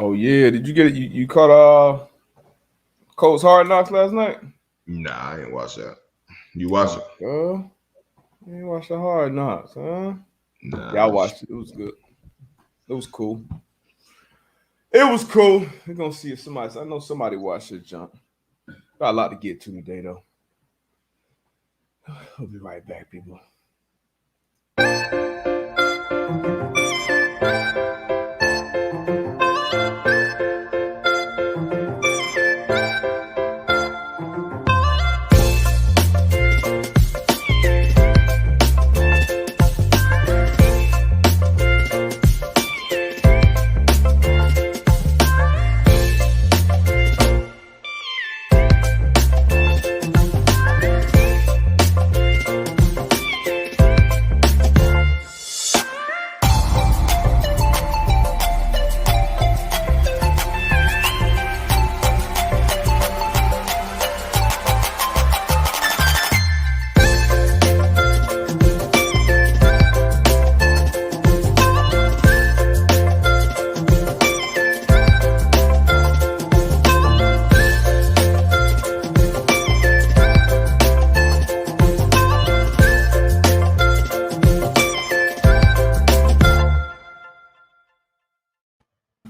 Oh yeah, did you get it? You caught Colts Hard Knocks last night? Nah, I ain't watch that. You watch it? You ain't watched the Hard Knocks, huh? Yeah, I Nah. watched it. It was good. It was cool. It was cool. We're gonna see if somebody. I know somebody watched it, jump. Got a lot to get to today, though. We'll be right back, people.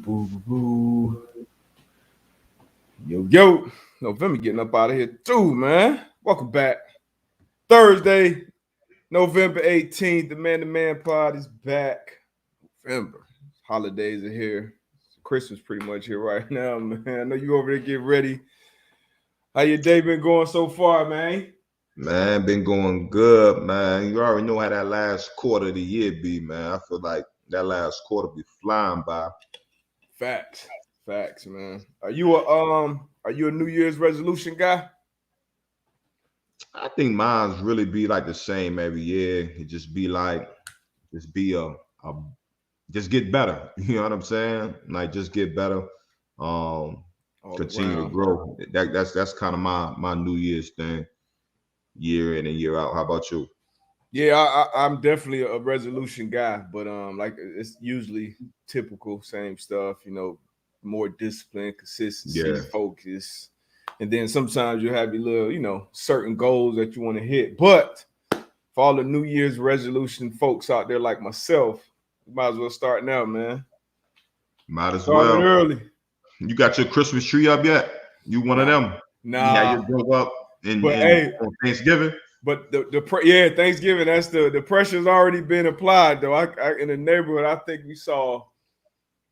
Boo, boo, boo. Yo. November getting up out of here too, man. Welcome back. Thursday, November 18th. The Man Pod is back. November. Holidays are here. Christmas pretty much here right now, man. I know you over there getting ready. How your day been going so far, man? Man, been going good, man. You already know how that last quarter of the year be, man. I feel like that last quarter be flying by. Facts, man. Are you a New Year's resolution guy? I think mine's really be like the same every year. It just be like, just get better. You know what I'm saying? Like just get better. Continue to grow. That's kind of my New Year's thing, year in and year out. How about you? Yeah, I'm definitely a resolution guy, but like it's usually typical same stuff. More discipline, consistency, focus, and then sometimes you have your little, certain goals that you want to hit. But for all the New Year's resolution folks out there like myself, you might as well start now, man. Might as Starting well. early. You got your Christmas tree up yet? You one of them? Nah. Yeah, you broke up on Thanksgiving. But Thanksgiving. That's the pressure's already been applied though. I in the neighborhood, I think we saw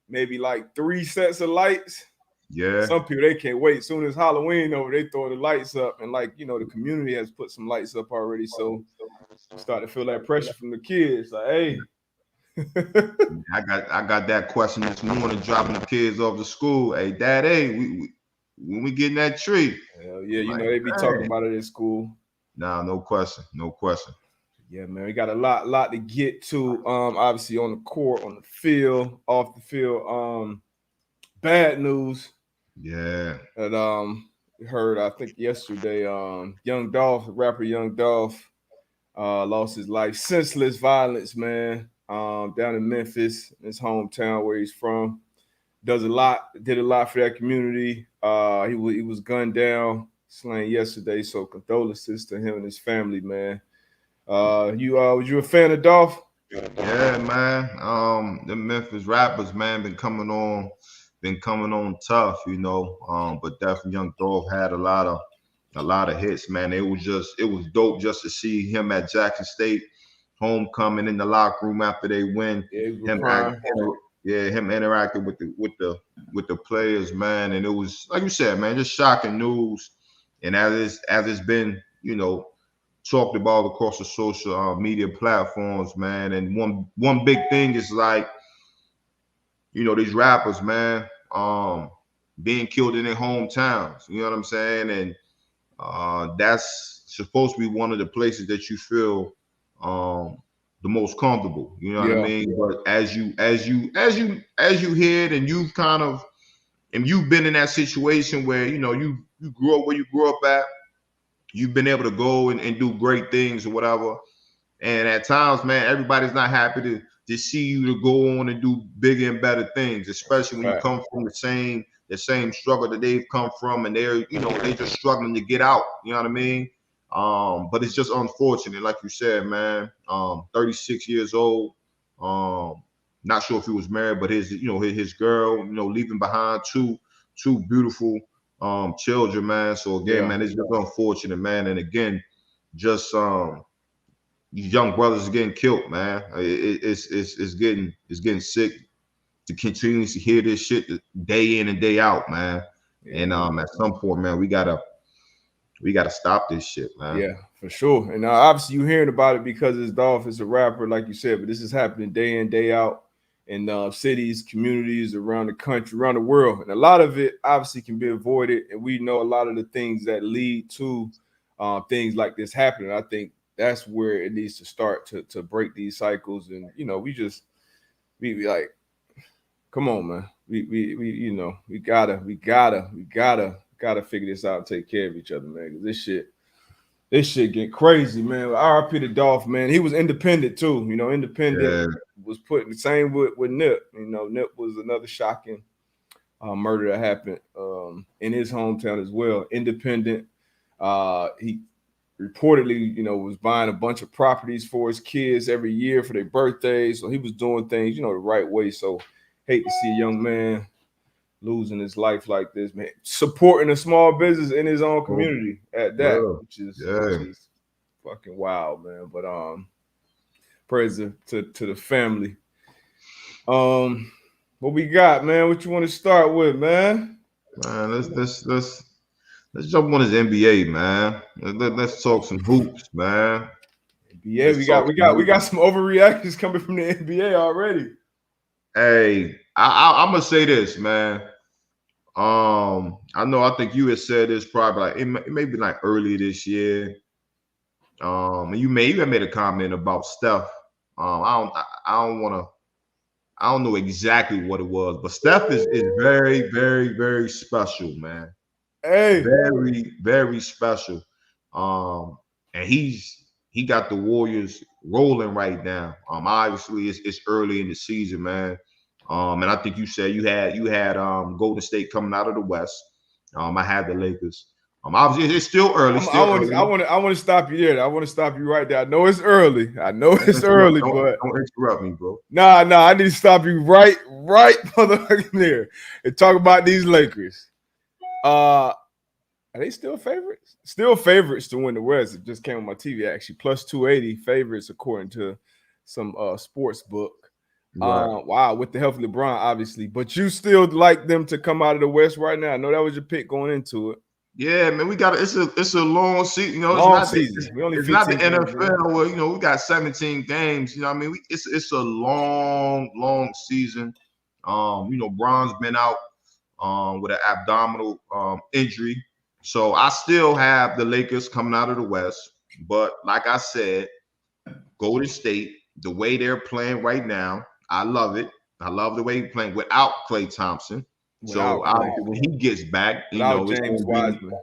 maybe like 3 sets of lights. Yeah. Some people they can't wait. As soon as Halloween over, they throw the lights up, and the community has put some lights up already. So start to feel that pressure from the kids. Like, hey. I got that question this morning, dropping the kids off to school. Hey, Dad, when we getting that tree? Hell yeah, they be talking about it at school. Nah, no question. Yeah, man, we got a lot to get to. Obviously on the court, on the field, off the field. Bad news. Yeah. That heard I think yesterday. Young Dolph, rapper Young Dolph, lost his life. Senseless violence, man. Down in Memphis, his hometown where he's from. Did a lot for that community. He was gunned down, slain yesterday. So condolences to him and his family, man. Was you a fan of Dolph? Yeah, man. The Memphis rappers, man, been coming on tough, but definitely Young Dolph had a lot of hits, man. It was dope just to see him at Jackson State homecoming in the locker room after they win. Him interacting with the players, man. And it was, like you said, man, just shocking news. And as it's been, talked about across the social media platforms, man. And one big thing is like, these rappers, man, being killed in their hometowns. You know what I'm saying? And that's supposed to be one of the places that you feel the most comfortable. You know what I mean? But as you hear it, and you've been in that situation where you grew up where you grew up at, you've been able to go and do great things or whatever. And at times, man, everybody's not happy to to see you to go on and do bigger and better things, especially when you come from the same struggle that they've come from, and they're they just struggling to get out. You know what I mean? But it's just unfortunate, like you said, man. 36 years old. Not sure if he was married, but his girl, leaving behind two beautiful children, man. So again, man, it's just unfortunate, man. And again, just these young brothers are getting killed, man. It's getting sick to continuously hear this shit day in and day out, man. And at some point, man, we gotta stop this shit, man. Yeah, for sure. And obviously you're hearing about it because his Dolph is a rapper, like you said, but this is happening day in, day out in cities, communities around the country, around the world. And a lot of it obviously can be avoided. And we know a lot of the things that lead to things like this happening. I think that's where it needs to start to break these cycles. And, we like, come on, man. We gotta figure this out and take care of each other, man. Because this shit get crazy, man. RIP to Dolph, man. He was independent too. Independent was put the same with Nip. Nip was another shocking murder that happened in his hometown as well. Independent. He reportedly, was buying a bunch of properties for his kids every year for their birthdays. So he was doing things, the right way. So hate to see a young man losing his life like this, man. Supporting a small business in his own community at that, which is fucking wild, man. But praise to the family. What we got, man? What you want to start with, man? Man, let's jump on this NBA, man. Let's talk some hoops, man. NBA, we got some overreactions coming from the NBA already. Hey, I'm gonna say this, man. I think you had said this probably like it may be like early this year. And you even made a comment about Steph. I don't know exactly what it was, but Steph is very, very, very special, man. Hey, very, very special. And he got the Warriors rolling right now. Obviously it's early in the season, man. And I think you said you had Golden State coming out of the West. I had the Lakers. Obviously it's still early. I want to stop you there. I want to stop you right there. I know it's early. But don't interrupt me, bro. Nah. I need to stop you right motherfucking there and talk about these Lakers. Are they still favorites? Still favorites to win the West. It just came on my TV actually. Plus 280 favorites according to some sports book. Right. Wow, with the health of LeBron, obviously. But you still like them to come out of the West right now. I know that was your pick going into it. Yeah, man, we got it's a long season. Long season. It's not the NFL where we got 17 games. It's a long season. Bron's been out with an abdominal injury. So I still have the Lakers coming out of the West. But like I said, Golden State, the way they're playing right now, I love it. I love the way he's playing without Klay Thompson. When he gets back, without James Wiseman.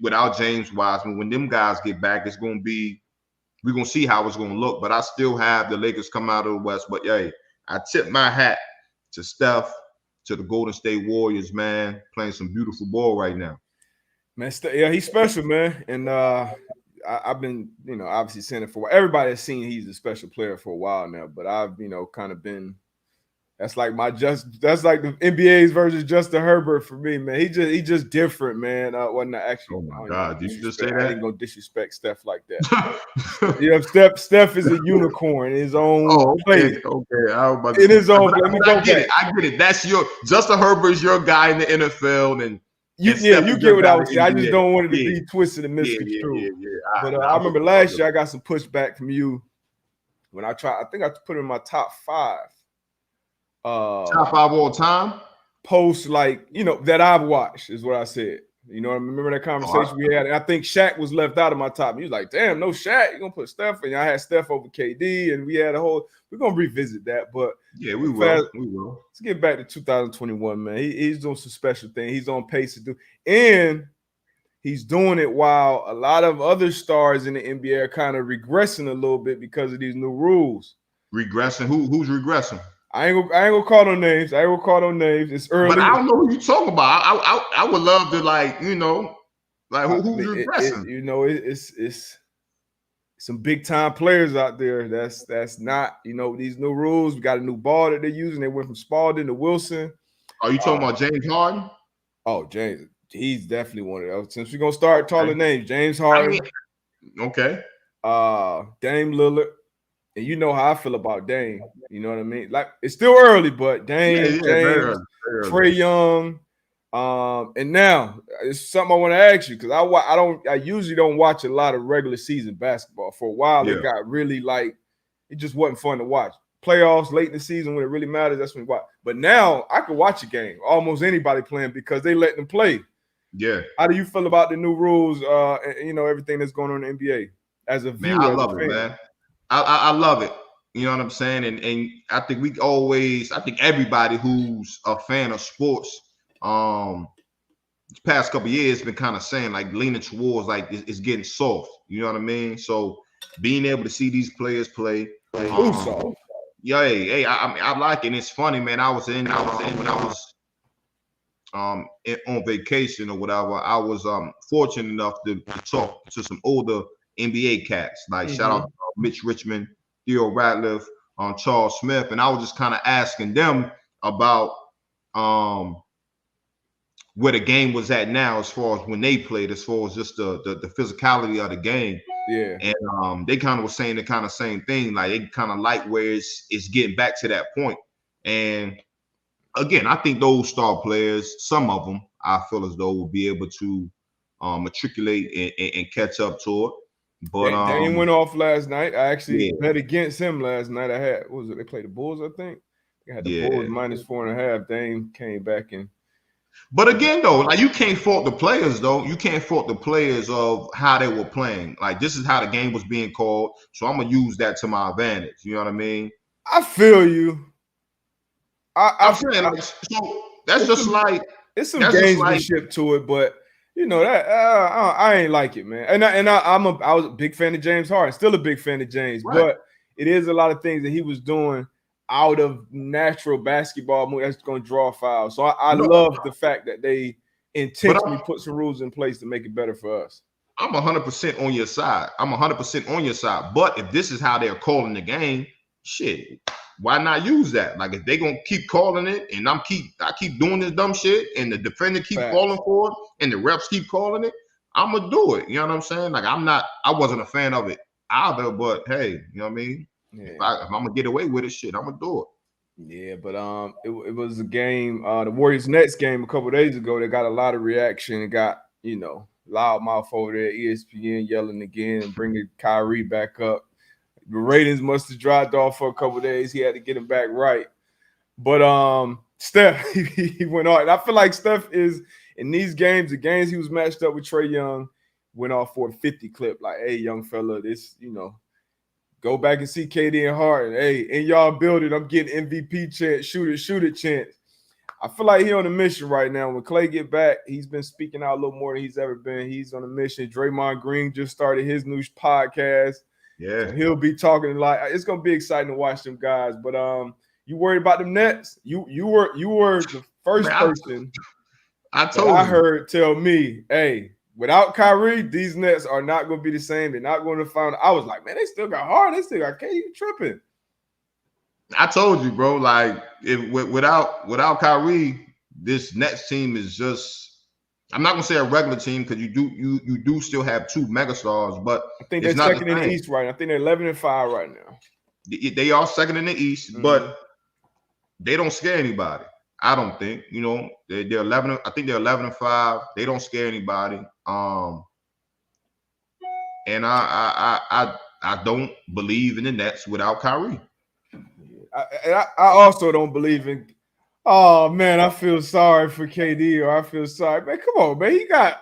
Without James Wiseman, when them guys get back, we're gonna see how it's gonna look. But I still have the Lakers come out of the West. But hey, I tip my hat to Steph, to the Golden State Warriors, man, playing some beautiful ball right now. Man, he's special, man. And I've been, obviously saying it for a while. Everybody has seen he's a special player for a while now, but I've, kind of been. That's like the NBA's versus Justin Herbert for me, man. He just different, man. Wasn't actually. Oh my God! Did you just say that? I ain't gonna disrespect Steph like that. Steph is a unicorn in his own play. Okay. In his own play. I get it. That's Justin Herbert's your guy in the NFL, and you get what I was saying. I just don't want it to be twisted and misconstrued. Yeah. But I remember last year I got some pushback from you when I think I put it in my top 5. Top 5 all time posts that I've watched is what I said. I remember that conversation we had. And I think Shaq was left out of my top. He was like, "Damn, no Shaq. You're gonna put Steph?" And I had Steph over KD, and we had we're gonna revisit that. But yeah, we will. Let's get back to 2021, man. He's doing some special things. He's on pace to do, and he's doing it while a lot of other stars in the NBA are kind of regressing a little bit because of these new rules. Regressing? Who's regressing? I ain't gonna call no names. It's early. But I don't know who you talking about. I would love to like who's regressing? It's some big time players out there. That's not these new rules. We got a new ball that they're using. They went from Spalding to Wilson. Are you talking about James Harden? Oh, James, he's definitely one of those. Since we're gonna start taller names, James Harden, okay, Dame Lillard, and you know how I feel about Dame. You know what I mean? Like it's still early, but Dame, James, Trae Young, and now it's something I want to ask you because I usually don't watch a lot of regular season basketball. For a while, it got really like it just wasn't fun to watch. Playoffs late in the season when it really matters, that's when you watch. But now I can watch a game, almost anybody playing because they let them play. Yeah. How do you feel about the new rules? And everything that's going on in the NBA as a viewer. Man, I love it, man. I love it. You know what I'm saying? And I think I think everybody who's a fan of sports, this past couple of years been kind of saying like leaning towards like it's getting soft. You know what I mean? So being able to see these players play, soft. Yeah, hey, I like it. And it's funny, man. I was when I was on vacation or whatever. I was fortunate enough to talk to some older NBA cats. Like shout out to Mitch Richmond, Theo Ratliff, Charles Smith, and I was just kind of asking them about where the game was at now, as far as when they played, as far as just the physicality of the game. Yeah. And they kind of were saying the kind of same thing, like they kind of like where it's getting back to that point. And again, I think those star players, some of them, I feel as though will be able to matriculate and catch up to it. But Dame went off last night. I actually bet against him last night. They played the Bulls, I think. They had the Bulls -4.5. Dame came back and. But again, though, like you can't fault the players, though. You can't fault the players of how they were playing. Like this is how the game was being called, so I'm gonna use that to my advantage. You know what I mean? I feel you. I'm saying like, so that's just like it's some gamesmanship to it, but that I ain't like it, man. I was a big fan of James Harden, still a big fan of James, but it is a lot of things that he was doing out of natural basketball move that's going to draw fouls. So I love the fact that they intentionally put some rules in place to make it better for us. I'm 100% on your side. I'm 100% on your side. But if this is how they're calling the game, shit, why not use that? Like if they're gonna keep calling it, and I keep doing this dumb shit, and the defender keep falling for it, and the refs keep calling it, I'm gonna do it. You know what I'm saying? Like I wasn't a fan of it either, but hey, you know what I mean? Yeah. If I'm gonna get away with it, shit, I'm gonna do it. Yeah, but it was a game, the Warriors Nets game a couple of days ago. They got a lot of reaction. It got loudmouth over there, ESPN yelling again and bringing Kyrie back up. The ratings must have dropped off for a couple of days. He had to get him back right. But Steph, he went on. And I feel like Steph is in these games, the games he was matched up with Trae Young, went off for a 50 clip. Like, hey, young fella, this, go back and see KD and Harden. Hey, in y'all building, I'm getting MVP chance, shoot it chance. I feel like he's on a mission right now. When Clay get back, he's been speaking out a little more than he's ever been. He's on a mission. Draymond Green just started his new podcast. Yeah, so he'll be talking a lot. It's gonna be exciting to watch them guys. But you worried about them Nets? You were the first person I heard tell me, hey, without Kyrie, these Nets are not going to be the same. They're not going to find. I was like, man, they still got Harden. They still got KD tripping. I told you, bro. Like, without Kyrie, this Nets team is just. I'm not gonna say a regular team because you do still have two megastars, but I think they're second in the East right now. I think they're 11-5 right now. They are second in the East, but they don't scare anybody. I don't think. They're 11. I think they're 11-5. They don't scare anybody. And I don't believe in the Nets without Kyrie. I also don't believe in. Oh man, I feel sorry for KD, or I feel sorry, man. Come on, man. You got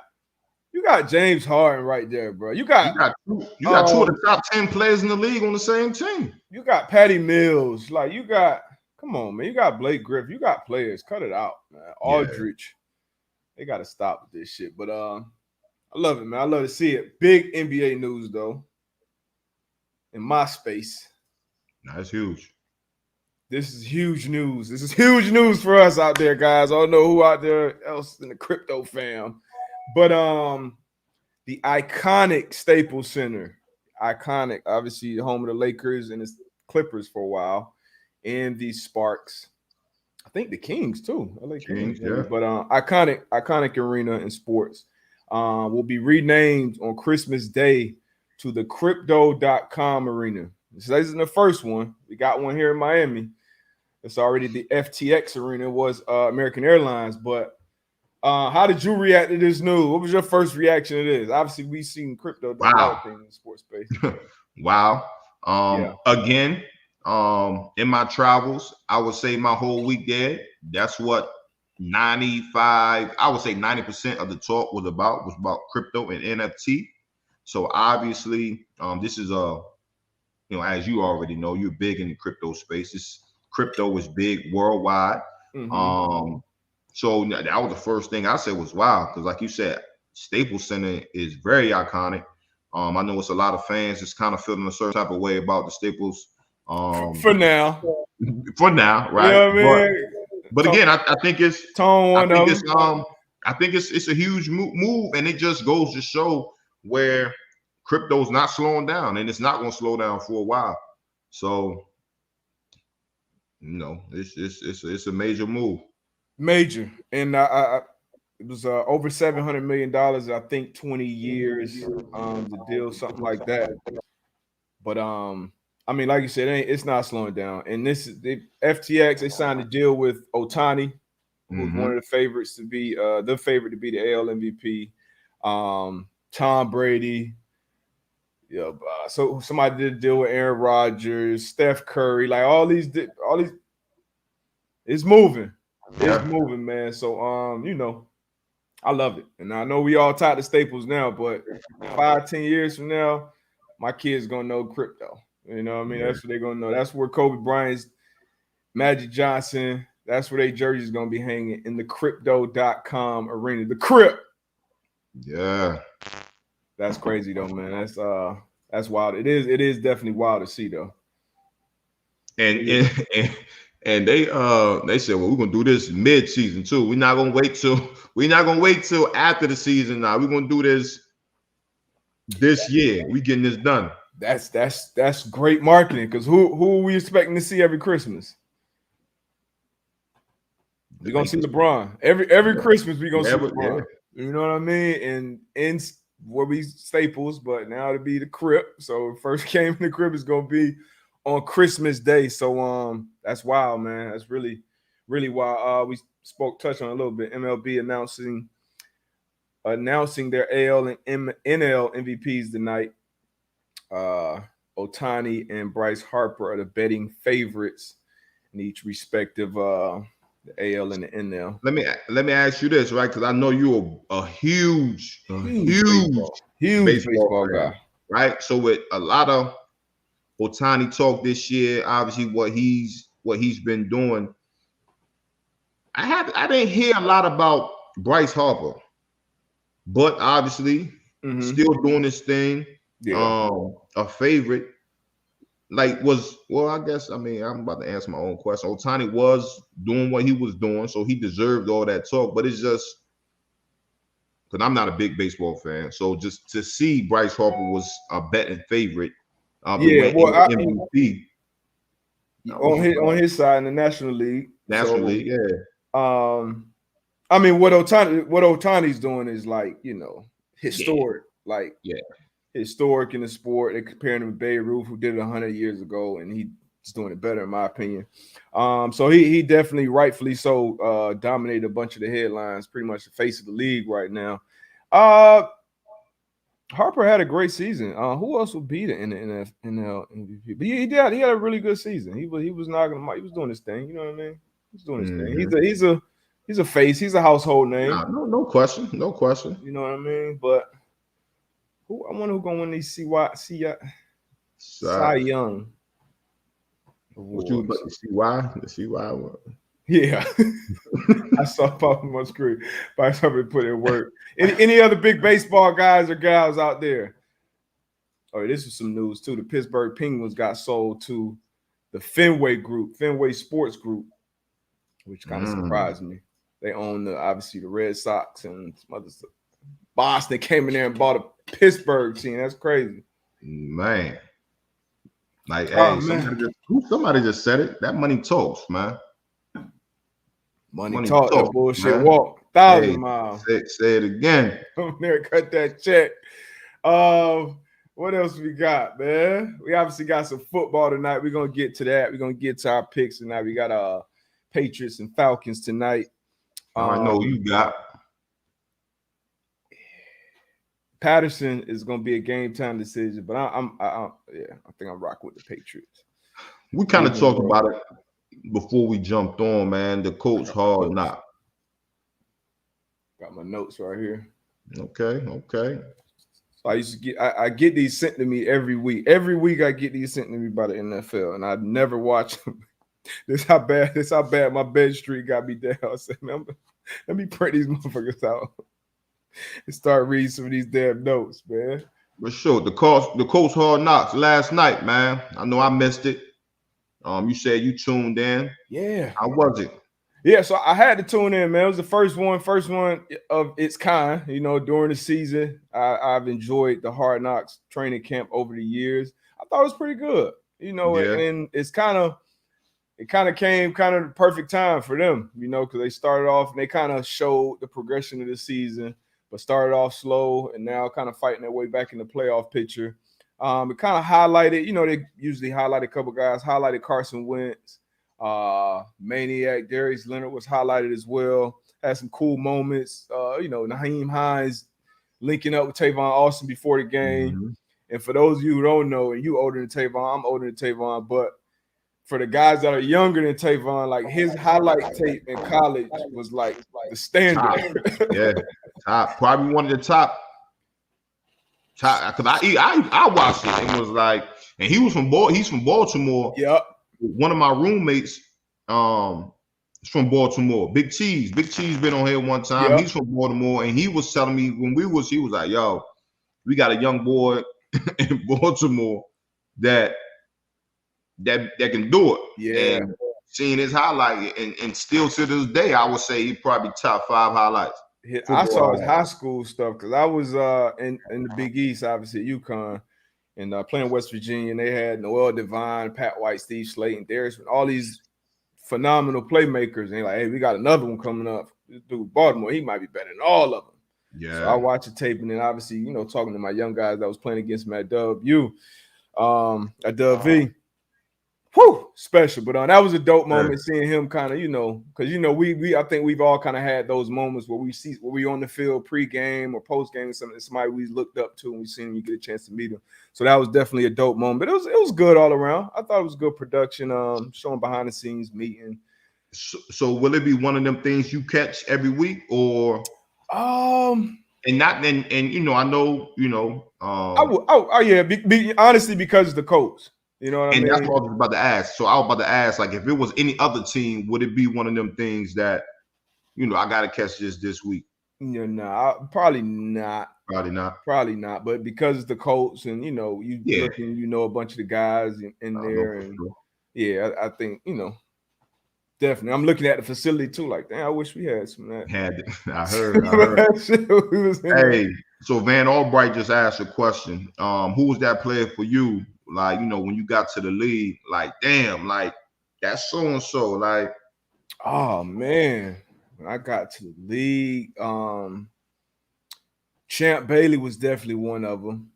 James Harden right there, bro. You got two of the top 10 players in the league on the same team. You got Patty Mills, like you got. Come on, man. You got Blake Griffin. You got players. Cut it out, man. Aldridge. They got to stop with this shit. But I love it, man. I love to see it. Big NBA news, though, in my space. That's huge. This is huge news. This is huge news for us out there, guys. I don't know who out there else in the crypto fam, but the iconic Staples Center, iconic, obviously the home of the Lakers and the Clippers for a while, and the Sparks. I think the Kings too, LA Kings, maybe. Yeah. But iconic arena in sports will be renamed on Christmas Day to the Crypto.com Arena. This isn't the first one. We got one here in Miami. It's already the FTX Arena. It was American Airlines. But how did you react to this news? What was your first reaction to this? Obviously, we've seen crypto do a lot of things in the sports space. Wow. Again, in my travels, I would say my whole week there, that's what 95, I would say 90% of the talk was about crypto and NFT. So obviously, this is as you already know, you're big in the crypto space. Crypto is big worldwide. Mm-hmm. So that was the first thing I said was wow, because like you said, Staples Center is very iconic. I know it's a lot of fans that's kind of feeling a certain type of way about the Staples. For now, right? You know what I mean? But again, I think it's a huge move, and it just goes to show where crypto's not slowing down, and it's not going to slow down for a while. So, it's a major move. Major, and it was over $700 million. I think 20 years, the deal, something like that. But I mean, like you said, it's not slowing down. And this is the FTX. They signed a deal with Ohtani, who's one of the favorites to be the favorite to be the AL MVP. Tom Brady. Yeah, so somebody did a deal with Aaron Rodgers, Steph Curry, like all these. It's moving. It's moving, man. So I love it. And I know we all tied to Staples now, but 5-10 years from now, my kids gonna know crypto. You know what I mean? That's what they're gonna know. That's where Kobe Bryant's, Magic Johnson, that's where their jersey's gonna be hanging in the Crypto.com arena. The Crypt. Yeah. That's crazy though, man. That's wild. It is definitely wild to see though. And they said, well, we're gonna do this mid-season too. We're not gonna wait till after the season. Now we're gonna do this year. We getting this done. That's great marketing, because who are we expecting to see every Christmas? We're gonna see LeBron. Every Christmas we're gonna see LeBron. Yeah. You know what I mean? And in where we Staples, but now to be the Crypt. So first game in the Crypt is gonna be on Christmas Day. So that's wild, man. That's really, really wild. We touched on a little bit. MLB announcing their AL and NL MVPs tonight. Ohtani and Bryce Harper are the betting favorites in each respective the AL and the NL. Let me ask you this, right? Because I know you're a huge baseball guy, right? So with a lot of Ohtani talk this year, obviously what he's been doing, I didn't hear a lot about Bryce Harper, but obviously still doing this thing. Yeah. A favorite, I guess, I mean, I'm about to answer my own question. Ohtani was doing what he was doing, so he deserved all that talk, but it's just because I'm not a big baseball fan. So just to see Bryce Harper was a betting favorite. MVP on his side in the National League. League, yeah. I mean, what Ohtani's doing is historic, historic in the sport. They're comparing him to Babe Ruth, who did it 100 years ago, and he's doing it better, in my opinion. So he definitely, rightfully so, dominated a bunch of the headlines, pretty much the face of the league right now. Harper had a great season. Who else would beat it in the NL MVP? But he had a really good season. He was doing his thing. You know what I mean? He's doing his thing. He's a face. He's a household name. No question. You know what I mean? But I wonder who's gonna win these Cy Young. What you about to see why? Yeah, I saw Pop on my screen. By somebody put in work. Any other big baseball guys or gals out there? Oh, this was some news too. The Pittsburgh Penguins got sold to the Fenway Sports Group, which kind of Mm, surprised me. They own obviously the Red Sox and some other stuff. Boston came in there and bought a Pittsburgh team. That's crazy. man. Like, Oh hey, man, somebody just said it. That money talks, man. money Money talk, that talks, bullshit man. walk, 1,000 Hey, miles. say it again. Come there, cut that check. What else we got, man? We obviously got some football tonight. We're gonna get to that. We're gonna get to our picks tonight. We got Patriots and Falcons tonight. I know you got. Patterson is gonna be a game time decision, but I think I'm rocking with the Patriots. We kind of Even talked though about it before we jumped on, man. The coach hard knock. Got my notes right here. Okay. So I used to get these sent to me every week. Every week I get these sent to me by the NFL, and I never watch them. This how bad my bed street got me down. I said, man, let me print these motherfuckers out and start reading some of these damn notes, man. For sure. The coach hard knocks last night, man. I know I missed it. You said you tuned in. Yeah. How was it? Yeah, so I had to tune in, man. It was the first one of its kind. You know, during the season, I've enjoyed the Hard Knocks training camp over the years. I thought it was pretty good. You know, Yeah. and it kind of came the perfect time for them. You know, because they started off and they kind of showed the progression of the season, but started off slow and now kind of fighting their way back in the playoff picture. It kind of highlighted. You know, they usually highlight a couple guys. Highlighted Carson Wentz. Maniac Darius Leonard was highlighted as well. Had some cool moments. You know, Naheem Hines linking up with Tavon Austin before the game. Mm-hmm. And for those of you who don't know, and you older than Tavon, I'm older than Tavon, but for the guys that are younger than Tavon, like his highlight tape in college was like the standard. Top. Yeah, top. Probably one of the top. Because I watched it and was like, and he's from Baltimore. Yep. One of my roommates is from Baltimore. Big Cheese been on here one time. Yep. He's from Baltimore, and he was telling me he was like, yo, we got a young boy in Baltimore that can do it. Yeah. And seeing his highlight and still to this day, I would say he probably top 5 highlights. I saw his high school stuff because I was in the Big East, obviously at UConn. And playing West Virginia, and they had Noel Devine, Pat White, Steve Slayton, Darius, all these phenomenal playmakers. And they're like, hey, we got another one coming up. This dude, Baltimore, he might be better than all of them. Yeah. So I watched the tape, and then obviously, you know, talking to my young guys that was playing against me at W, at W. Whew, special. But that was a dope moment seeing him kind of, you know, because, you know, I think we've all kind of had those moments where we on the field pregame or postgame with somebody we looked up to and we seen him, you get a chance to meet him. So that was definitely a dope moment. But it was good all around. I thought it was good production, showing behind the scenes meeting. So will it be one of them things you catch every week or and you know, I know, you know, honestly, because the Colts. You know what I mean? And that's what I was about to ask. So I was about to ask, like, if it was any other team, would it be one of them things that, you know, I got to catch this week? Yeah, no, probably not. Probably not. But because it's the Colts, and you know, looking, you know, a bunch of the guys in there, and sure. I think, you know, definitely. I'm looking at the facility too, like, damn, I wish we had some of that. I heard. Hey, so Van Albright just asked a question. Who was that player for you? Like, you know, when you got to the league, like, damn, like, that's so and so, like. Oh man, when I got to the league, Champ Bailey was definitely one of them.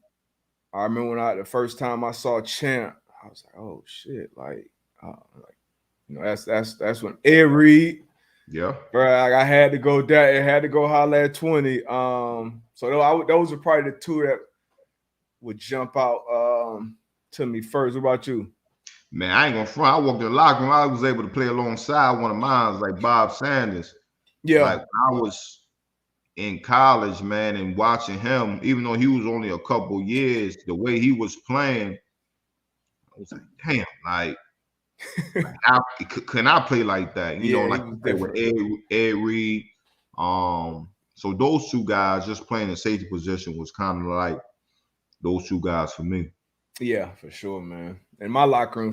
I remember the first time I saw Champ, I was like, oh shit, like, you know, that's when Ed Reed. Yeah, bro, I had to go down. It had to go holler at 20. So those are probably the two that would jump out to me first. What about you? Man, I ain't gonna front. I walked in the locker room. I was able to play alongside one of mine, like Bob Sanders. Yeah, like I was in college, man, and watching him, even though he was only a couple years, the way he was playing, I was like, damn, like. Can I play like that? You know, like with Ed Reed. So those two guys just playing in safety position was kind of like those two guys for me. Yeah, for sure, man. in my locker room,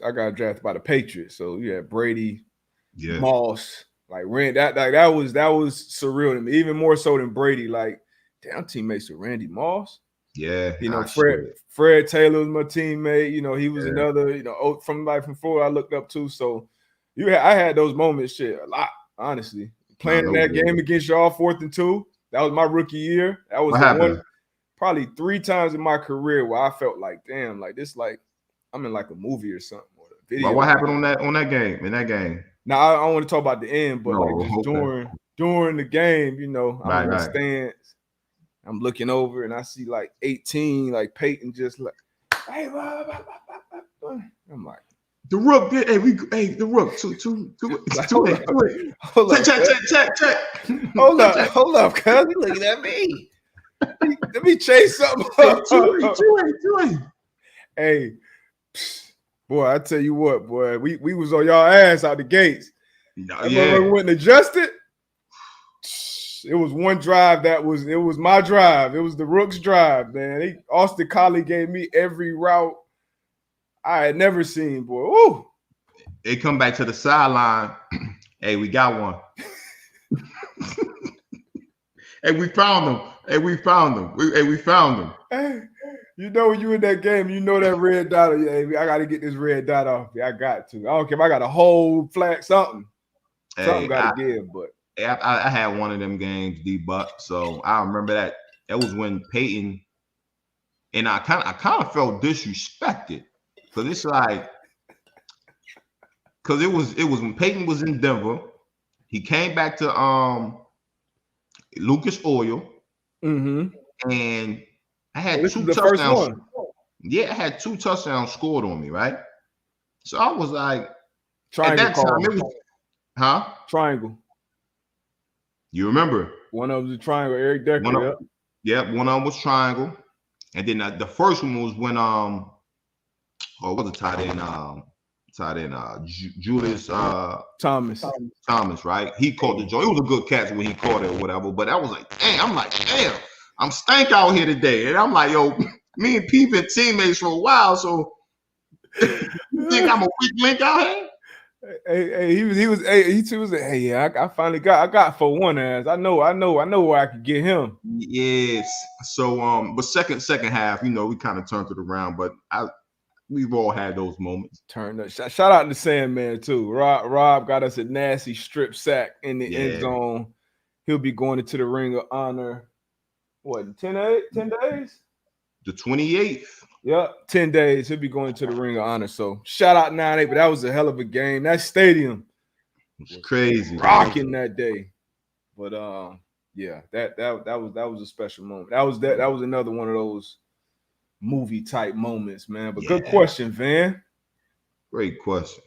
I got drafted by the Patriots. So you had Brady, Yeah. Moss, like that was surreal to me, even more so than Brady. Like, damn, teammates with Randy Moss. Yeah. You know, Fred Taylor was my teammate. You know, he was another, from Florida I looked up to. So I had those moments, shit, a lot, honestly. Playing in that game against y'all, 4th and 2. That was my rookie year. That was probably 3 times in my career where I felt like, damn, like this, like I'm in like a movie or something or a video. What happened in that game? Now I don't want to talk about the end, but during the game, I'm in the stands. I'm looking over and I see like 18, like Peyton just like, hey, I'm like, the Rook did. The Rook. Hold up. Check. Hold up, cuz you looking at me. Let me chase something. Joy. Hey, boy, I tell you what, boy, we was on y'all ass out the gates. We went and adjusted. It was one drive it was my drive. It was the Rook's drive, man. Austin Collie gave me every route I had never seen, boy. Ooh. They come back to the sideline. Hey, we got one. Hey, we found them. We found them. Hey, when you in that game, that red dot. Hey, I got to get this red dot off. I got to. I don't care if I got a whole flag, something. Something got to give, but. I had one of them games, D-Buck. So I remember that. That was when Peyton, and I kind of felt disrespected because it's like, because it was when Peyton was in Denver. He came back to Lucas Oil, and I had 2 touchdowns. Yeah, I had 2 touchdowns scored on me, right? So I was like, triangle at that time, it was, triangle. You remember? One of them was a triangle, Eric Decker. One of them was triangle. And then the first one was when what was it tight end Julius Thomas, right? He caught the joint. It was a good catch when he caught it or whatever. But I was like, damn, I'm stank out here today. And I'm like, yo, me and Pete been teammates for a while, so you think I'm a weak link out here? He was I finally got for one ass. I know where I could get him. Yes. So but second half, we kind of turned it around, but we've all had those moments. Turned up. Shout out to Sandman too. Rob got us a nasty strip sack in the end zone. He'll be going into the Ring of Honor. What, 10 days? The 28th. Yep, 10 days. He'll be going to the Ring of Honor. So shout out 9-8, but that was a hell of a game. That stadium was crazy, rocking that day. But that was a special moment. That was another one of those movie type moments, man. But good question, Van. Great question.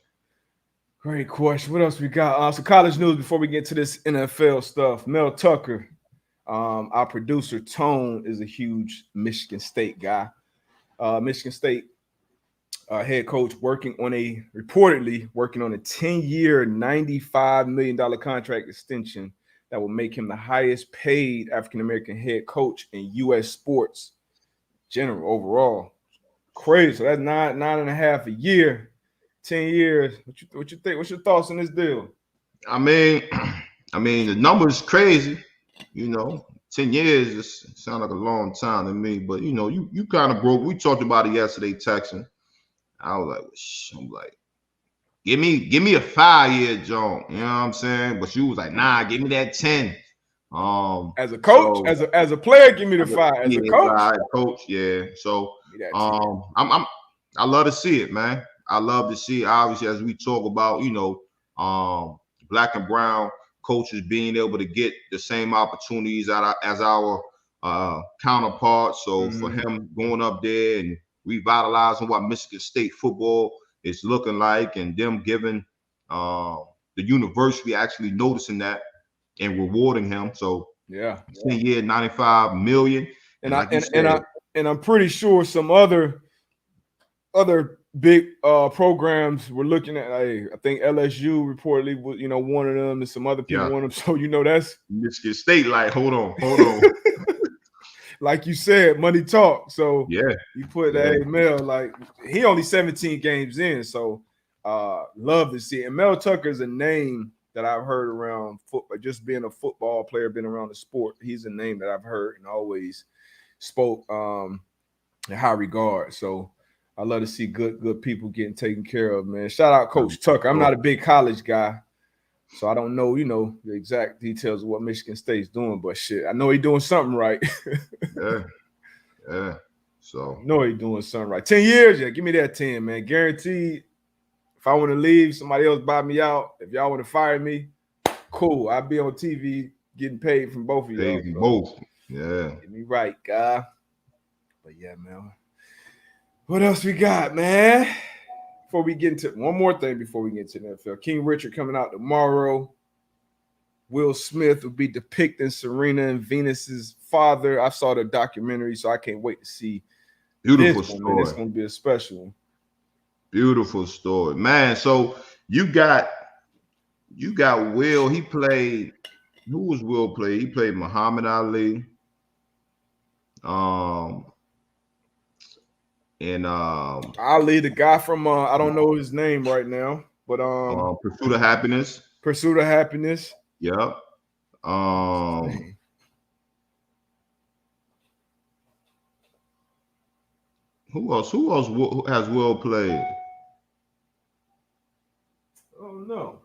What else we got? So college news before we get to this NFL stuff. Mel Tucker, our producer Tone, is a huge Michigan State guy. Michigan State head coach reportedly working on a 10-year, $95 million contract extension that will make him the highest paid African-American head coach in U.S. sports general overall. Crazy. So that's nine and a half a year, 10 years. What you think? What's your thoughts on this deal? I mean, the number's crazy, 10 years just sounds like a long time to me, but you kind of broke. We talked about it yesterday, texting. I was like, give me a 5-year joint, you know what I'm saying? But you was like, nah, give me that 10. As a coach, so, as a player, give me the 5. As a coach, yeah. So I love to see it, man. I love to see, obviously, as we talk about, black and brown coaches being able to get the same opportunities as our counterparts. So for him going up there and revitalizing what Michigan State football is looking like, and them giving the university actually noticing that and rewarding him. So 10 year, $95 million. And I'm pretty sure some other big programs were looking at. I think LSU reportedly was, one of them, and some other people want them. So that's Michigan State. Like, hold on. like you said, money talk. So Yeah. you put Yeah. that Mel, like he only 17 games in, so love to see it. And Mel Tucker is a name that I've heard around football, just being a football player, been around the sport. He's a name that I've heard and always spoke in high regard. So I love to see good people getting taken care of, man. Shout out Coach Tucker. I'm not a big college guy, so I don't know, the exact details of what Michigan State's doing, but shit, I know he's doing something right. Yeah. So I know he's doing something right. 10 years, yeah. Give me that 10, man. Guaranteed. If I want to leave, somebody else buy me out. If y'all want to fire me, cool. I'll be on TV getting paid from both of y'all. both. Yeah. Get me right, guy. But yeah, man. What else we got, man? Before we get into one more thing before we get into the NFL. King Richard coming out tomorrow. Will Smith will be depicting Serena and Venus's father. I saw the documentary, so I can't wait to see. Beautiful story. It's going to be a special one. Beautiful story, man. So you got Will. He played. Who was Will play? He played Muhammad Ali. Ali, the guy from I don't know his name right now, but Pursuit of Happiness. Pursuit of Happiness. Yep. Who else has Will played? Oh no.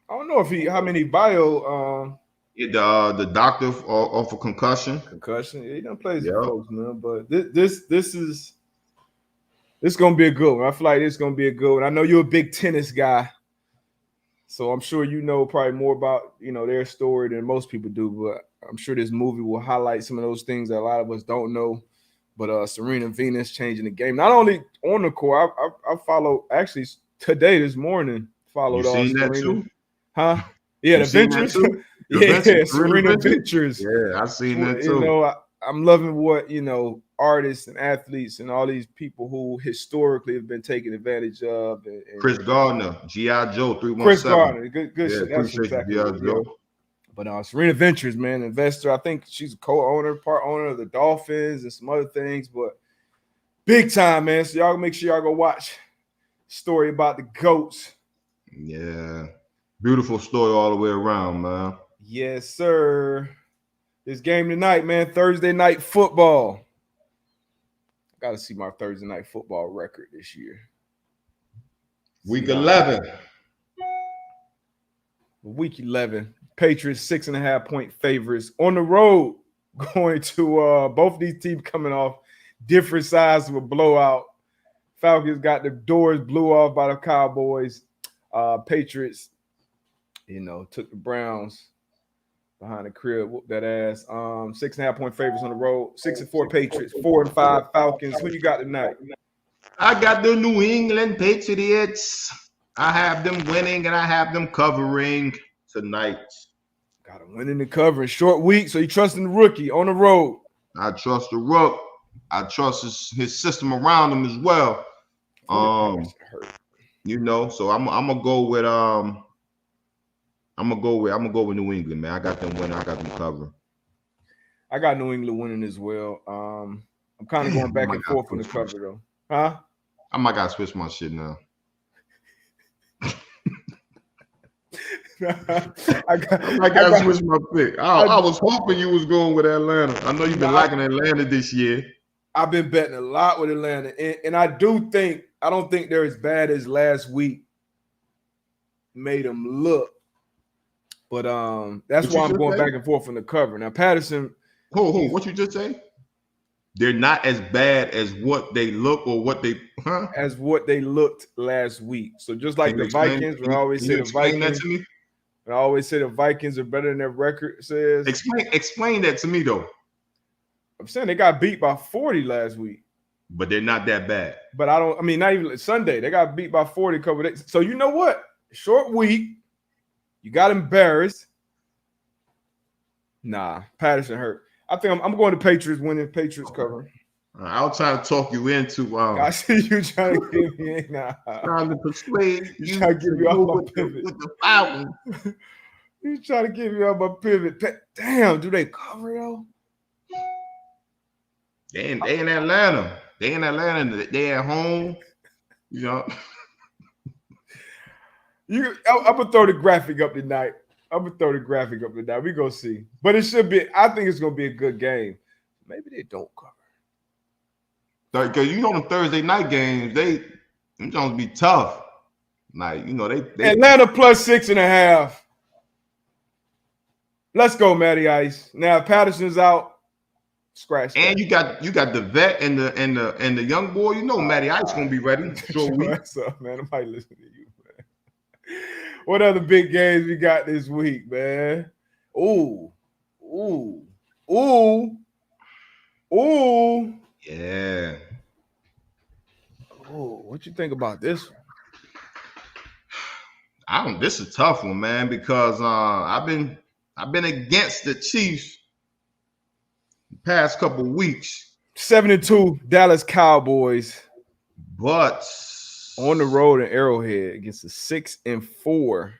I don't know how many bio the doctor off of concussion. Concussion. Yeah, he done plays some folks, man. But this is gonna be a good one. I feel like it's gonna be a good one. I know you're a big tennis guy, so I'm sure you know probably more about their story than most people do. But I'm sure this movie will highlight some of those things that a lot of us don't know. But Serena Venus changing the game, not only on the court. I followed actually today this morning. Followed you seen Serena. That too? Huh? Yeah, the Ventures. Serena Ventures. Yeah, I seen that too. I'm loving what artists and athletes and all these people who historically have been taken advantage of. And Chris Gardner, G.I. Joe 317. Chris Gardner, good yeah, shit. That's exactly G.I. Joe. But Serena Ventures, man, investor. I think she's a co-owner, part owner of the Dolphins and some other things. But big time, man. So y'all make sure y'all go watch story about the GOATs. Yeah. Beautiful story all the way around, man. Yes, sir. This game tonight, man, Thursday night football. I got to see my Thursday night football record this year. Week 11. Week 11. Patriots 6.5-point favorites on the road, going to both these teams coming off different sides of a blowout. Falcons got the doors blew off by the Cowboys. Patriots, took the Browns behind the crib, whooped that ass. 6.5-point favorites on the road. 6-4 Patriots, 4-5 Falcons. Who you got tonight? I got the New England Patriots. I have them winning and I have them covering tonight. Got them winning and covering. Short week, so you trusting the rookie on the road. I trust the Rook. I trust his system around him as well. So I'm gonna go with New England, man. I got them winning. I got them covering. I got New England winning as well. I'm kind of going back and forth on the cover though. Huh? I might gotta switch my shit now. I gotta switch my pick. I was hoping you was going with Atlanta. I know you've been liking Atlanta this year. I've been betting a lot with Atlanta, and I don't think they're as bad as last week made them look. But that's why I'm going back and forth on the cover. Now Patterson. What you just say? They're not as bad as what they look or what they as what they looked last week. So just like the Vikings, I always say the Vikings. I always say the Vikings are better than their record says. Explain that to me though. I'm saying they got beat by 40 last week. But they're not that bad. But not even Sunday. They got beat by 40 a couple days. So you know what? Short week. You got embarrassed. Nah, Patterson hurt. I think I'm going to Patriots winning. Patriots covering. I was trying to talk you into. I see you trying to give me. Trying to persuade you trying to give you off my pivot with the Falcons. You trying to give me up a pivot. Damn, do they cover though? They in Atlanta. They in Atlanta. They at home. You know. I'm gonna throw the graphic up tonight. We gonna see, but it should be. I think it's gonna be a good game. Maybe they don't cover. Because you know them Thursday night games, them gonna be tough. Like they Atlanta plus 6.5. Let's go, Matty Ice. Now if Patterson's out, scratch that. And you got the vet and the young boy. You know Matty Ice gonna be ready. Short week. What's up, man? I might listen to you, man. What other big games we got this week, man? Ooh. Yeah. Oh, what you think about this one? This is a tough one, man, because I've been against the Chiefs the past couple weeks. 7-2 Dallas Cowboys, but on the road in Arrowhead against the 6-4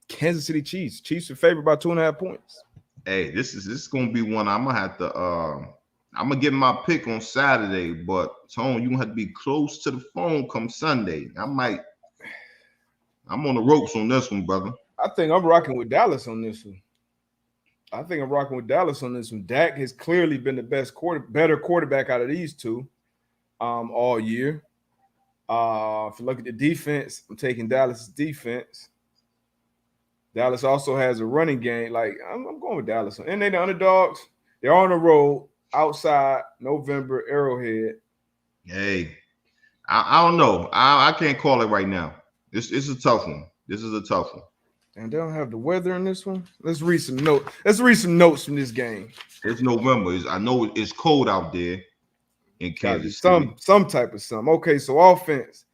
Kansas City Chiefs. Chiefs are favored by 2.5 points. Hey, this is gonna be one I'm gonna have to. I'm gonna get my pick on Saturday, but Tone, you gonna have to be close to the phone come Sunday. I'm on the ropes on this one, brother. I think I'm rocking with Dallas on this one. Dak has clearly been the better quarterback out of these two all year. If you look at the defense, I'm taking Dallas' defense. Dallas also has a running game. Like, I'm going with Dallas. And they're the underdogs. They're on the road outside November, Arrowhead. Hey, I don't know. I can't call it right now. This is a tough one. And they don't have the weather in this one. Let's read some notes from this game. It's November. I know it's cold out there in Kansas City. Some type of something. Okay, so offense.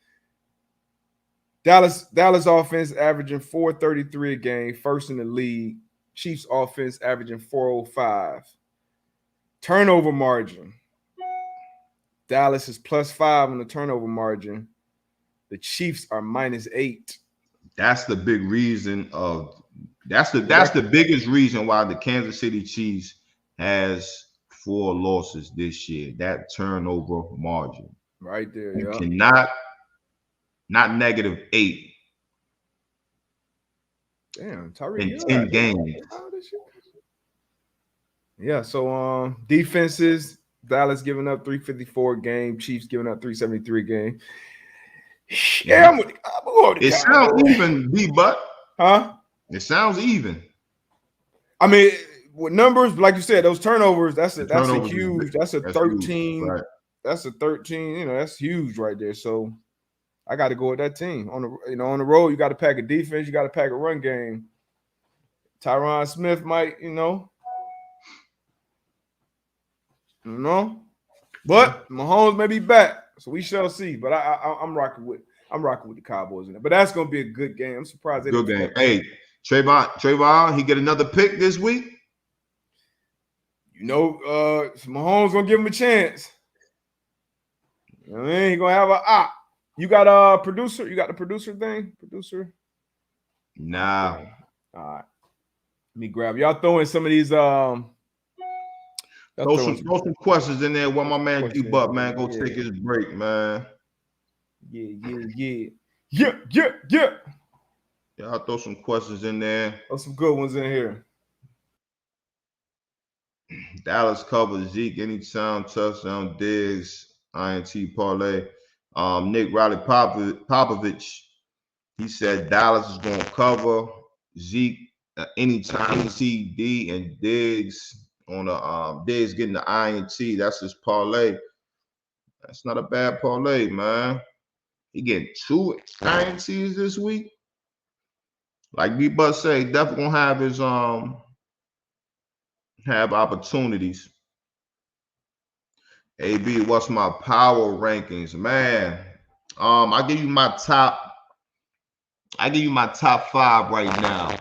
Dallas offense averaging 433 a game, first in the league. Chiefs offense averaging 405. Turnover margin. Dallas is +5 on the turnover margin. The Chiefs are -8. That's the big reason that's the biggest reason why the Kansas City Chiefs has 4 losses this year. That turnover margin. Right there. You cannot not -8. Damn, Tyreek in 10 games. Yeah, so defenses, Dallas giving up 354 a game, Chiefs giving up 373 a game. Yeah, I'm going it sounds even, B-Butt. Huh? It sounds even. I mean, with numbers, like you said, those turnovers, that's a 13. Huge, right. That's a 13, that's huge right there. So I got to go with that team. On the road, you got to pack a defense, you got to pack a run game. Tyron Smith might, but Mahomes may be back, so we shall see. But I'm rocking with the Cowboys in it. But that's gonna be a good game. I'm surprised. Good game. Hey, Trayvon, he get another pick this week. Mahomes gonna give him a chance. You know what I mean? He gonna have a op. You got a producer? You got the producer thing? Producer? Nah. All right. Let me grab y'all. Throw in some of these. Throw some questions in there while my man D-Butt, man, go take his break, man. Yeah. I'll throw some questions in there. Throw some good ones in here. Dallas covers Zeke anytime, touchdown, Diggs, INT parlay. Nick Riley Popovich, he said Dallas is going to cover Zeke anytime, CD and Diggs. On the Diggs getting the INT, that's his parlay. That's not a bad parlay, man. He getting 2 INTs this week. Like B-Butt say, definitely gonna have his have opportunities. AB, what's my power rankings, man? I give you my top 5 right now.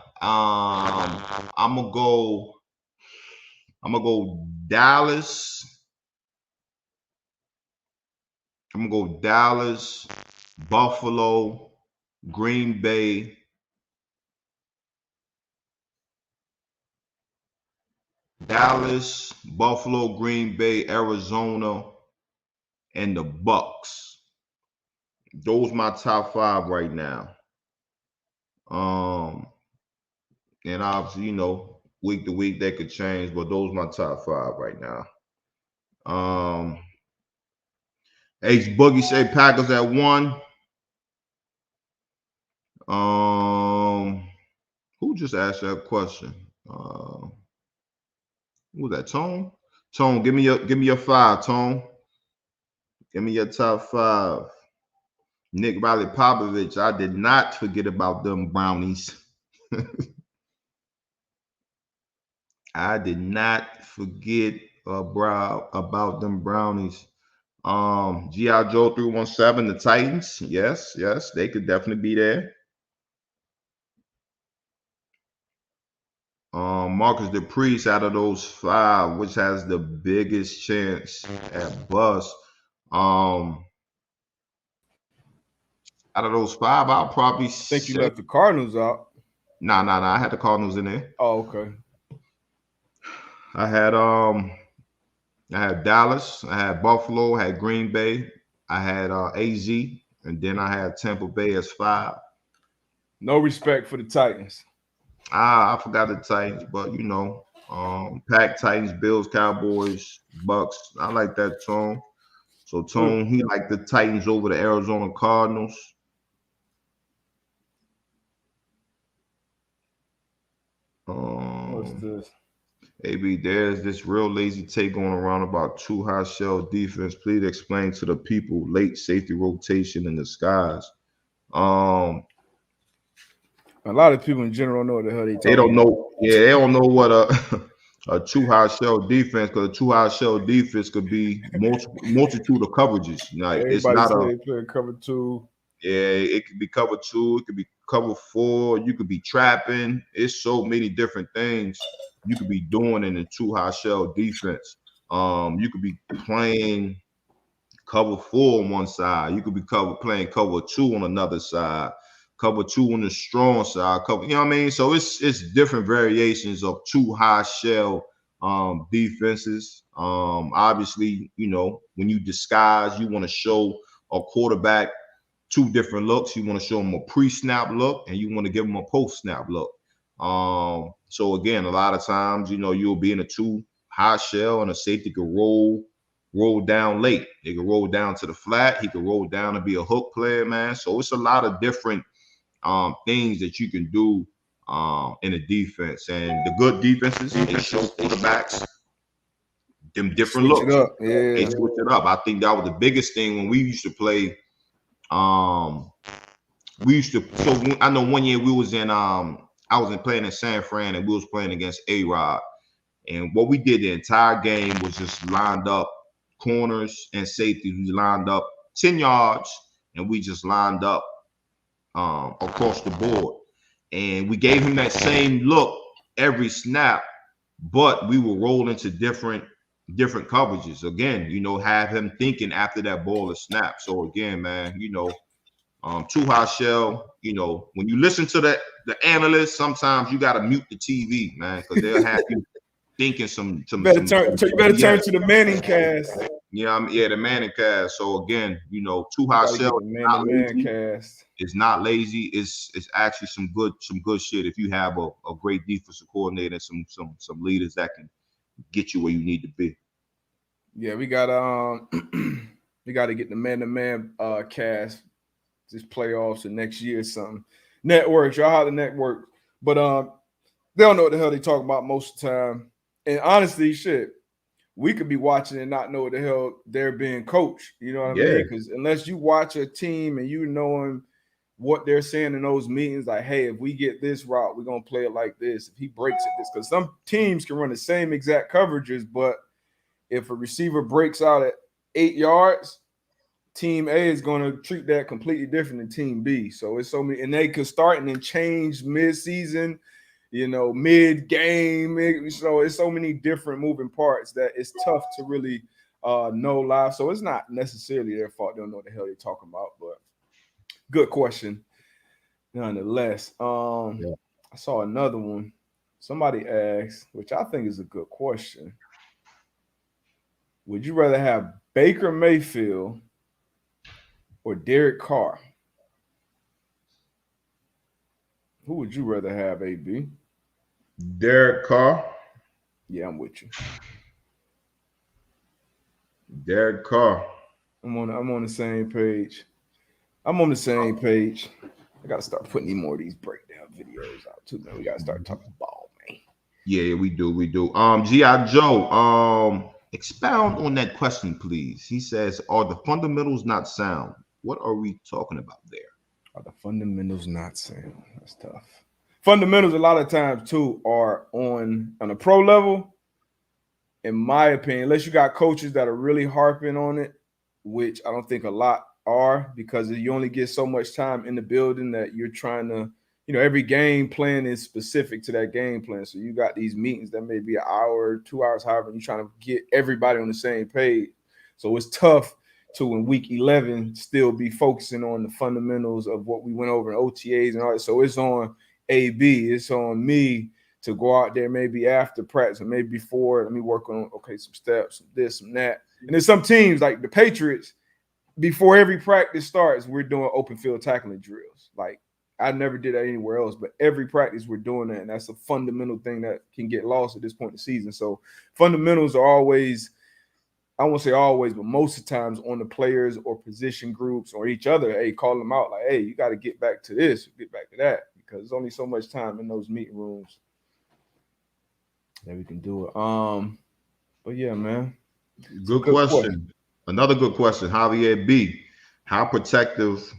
I'm gonna go Dallas. I'm gonna go Dallas, Buffalo, Green Bay, Dallas, Buffalo, Green Bay, Arizona, and the Bucks. Those my top 5 right now. Um, and obviously, week to week they could change, but those my top 5 right now. H Boogie say Packers at 1. Who just asked that question? Who was that? Tone? Tone, give me your 5, Tone. Give me your top 5. Nick Riley Popovich, I did not forget about them brownies. I did not forget about them brownies. G.I. Joe 317, the Titans. Yes, they could definitely be there. Marcus the Priest, out of those 5, which has the biggest chance at bust? Out of those 5, I'll probably I think you say left the Cardinals out. nah. I had the Cardinals in there. Oh, okay. I had Dallas, I had Buffalo, I had Green Bay, I had AZ, and then I had Tampa Bay as 5. No respect for the Titans. I forgot the Titans, but Pack, Titans, Bills, Cowboys, Bucks. I like that Tone. So Tone, he liked the Titans over the Arizona Cardinals. What's this? AB, there's this real lazy take going around about 2 high shell defense. Please explain to the people late safety rotation in the skies. A lot of people in general know what the hell they They talking don't about. know. Yeah, they don't know what a 2 high shell defense, because a 2 high shell defense could be multitude of coverages. Like it's Everybody not say a they play cover 2. yeah. It could be cover 2. It could be cover 4. You could be trapping. It's so many different things you could be doing in a 2 high shell defense. You could be playing cover 4 on one side. You could be playing cover 2 on another side. Cover 2 on the strong side. Cover, you know what I mean? So it's different variations of 2 high shell defenses. Obviously, when you disguise, you want to show a quarterback 2 different looks. You want to show them a pre-snap look, and you want to give them a post-snap look. So again, a lot of times, you'll be in a 2 high shell, and a safety could roll down late. They can roll down to the flat. He can roll down and be a hook player, man. So it's a lot of different things that you can do in a defense. And the good defenses, they show quarterbacks them different Switch it looks. up. Yeah. They switch it up. I think that was the biggest thing when we used to play. I know one year we was in I was playing in San Fran, and we was playing against A-Rod. And what we did the entire game was just lined up corners and safeties. We lined up 10 yards, and we just lined up across the board. And we gave him that same look every snap, but we will roll into different coverages. Again, have him thinking after that ball is snapped. So again, man, 2 high shell, when you listen to the analysts, sometimes you got to mute the TV, man, because they'll have you thinking some. You better turn to the Manning cast. The Manning cast. So again, 2 high shell, Man cast. It's not lazy. It's actually some good shit if you have a great defensive coordinator and some leaders that can get you where you need to be. Yeah, we got we got to get the man-to-man cast this playoffs or next year or something. Networks, y'all have the network, but they don't know what the hell they talk about most of the time. And honestly, shit, we could be watching and not know what the hell they're being coached. You know what I mean? Because unless you watch a team and you knowing what they're saying in those meetings, like, hey, if we get this route, we're gonna play it like this. If he breaks it, this, because some teams can run the same exact coverages, but if a receiver breaks out at 8 yards, Team A is going to treat that completely different than Team B. So it's so many, and they could start and then change mid-season, mid-game. So it's so many different moving parts that it's tough to really know live. So it's not necessarily their fault. They don't know what the hell they're talking about, but good question nonetheless. I saw another one. Somebody asked, which I think is a good question. Would you rather have Baker Mayfield or Derek Carr? Who would you rather have, AB? Derek Carr. Yeah, I'm with you. Derek Carr. I'm on the same page. I'm on the same page. I gotta start putting more of these breakdown videos out too, man. We gotta start talking ball, man. Yeah, we do. G.I. Joe. Expound on that question, please. He says, "Are the fundamentals not sound? What are we talking about there?" Are the fundamentals not sound? That's tough. Fundamentals a lot of times too are on a pro level, in my opinion, unless you got coaches that are really harping on it, which I don't think a lot are, because you only get so much time in the building that you're trying to, every game plan is specific to that game plan. So you got these meetings that may be an hour, 2 hours, however, you're trying to get everybody on the same page. So it's tough to, in week 11, still be focusing on the fundamentals of what we went over in OTAs and all that. So it's on AB, it's on me to go out there maybe after practice or maybe before. Let me work on, some steps, some this, some that. And then some teams like the Patriots, before every practice starts, we're doing open field tackling drills. Like, I never did that anywhere else, but every practice we're doing that. And that's a fundamental thing that can get lost at this point in the season. So fundamentals are always, I won't say always, but most of the times on the players or position groups or each other. Hey, call them out like, hey, you got to get back to this, get back to that, because there's only so much time in those meeting rooms that we can do it. But yeah, man. Good question. Another good question, Javier B. How protective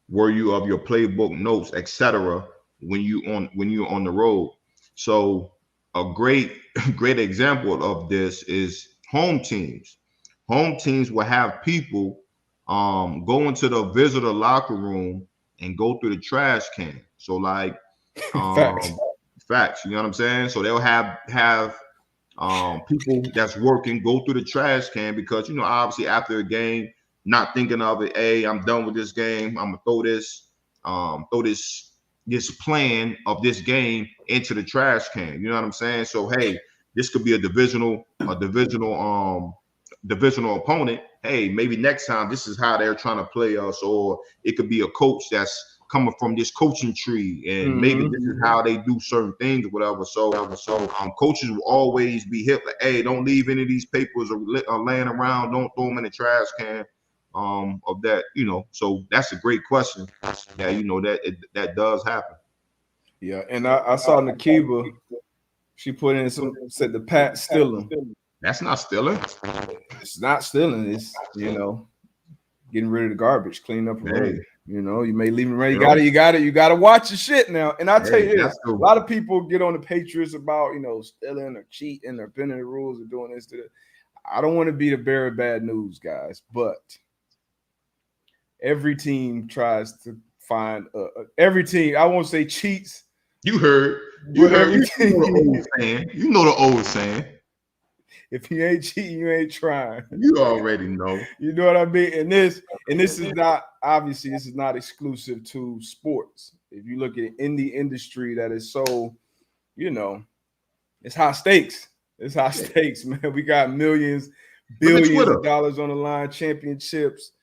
were you of your playbook notes, etc., when you're on the road? So a great example of this is home teams. Home teams will have people go into the visitor locker room and go through the trash can. So like facts, you know what I'm saying? So they'll have people that's working go through the trash can because obviously after a game, not thinking of it. Hey, I'm done with this game. I'm gonna throw this plan of this game into the trash can. You know what I'm saying? So hey, this could be a divisional opponent. Hey, maybe next time this is how they're trying to play us, or it could be a coach that's coming from this coaching tree, and maybe this is how they do certain things or whatever. So coaches will always be hip. Like, hey, don't leave any of these papers or laying around. Don't throw them in the trash can. Of that, So that's a great question. Yeah, that does happen. Yeah, and I saw Nakiba. She put in said the Pat stealing. That's not stealing. It's not stealing. It's getting rid of the garbage, cleaning up the room. You may leave it around. You got to watch your shit now. And I tell you this, a lot of people get on the Patriots about stealing or cheating or bending the rules or doing this to that. I don't want to be the bearer of bad news, guys, but every team tries to find every team. I won't say cheats. You heard. You know the old saying. If you ain't cheating, you ain't trying. You already know. You know what I mean? And this is not, obviously, this is not exclusive to sports. If you look at it in the industry that is so, it's high stakes. It's high stakes, man. We got millions, billions of dollars on the line, championships,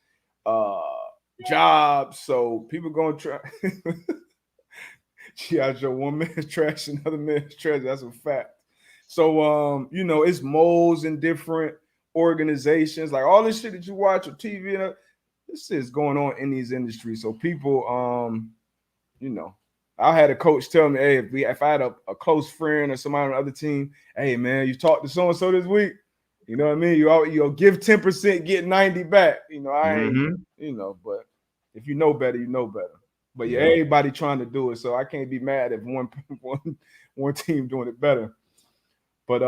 jobs. So people gonna try. G.I. Joe, one man's trash, another man's treasure. That's a fact. So, it's moles in different organizations, like all this shit that you watch on TV. This is going on in these industries. So people, I had a coach tell me, hey, if I had a close friend or somebody on the other team, hey man, you talked to so and so this week. You know what I mean? You give 10%, get 90 back. I ain't, but if you know better, you know better. But yeah, everybody trying to do it, so I can't be mad if one team doing it better. But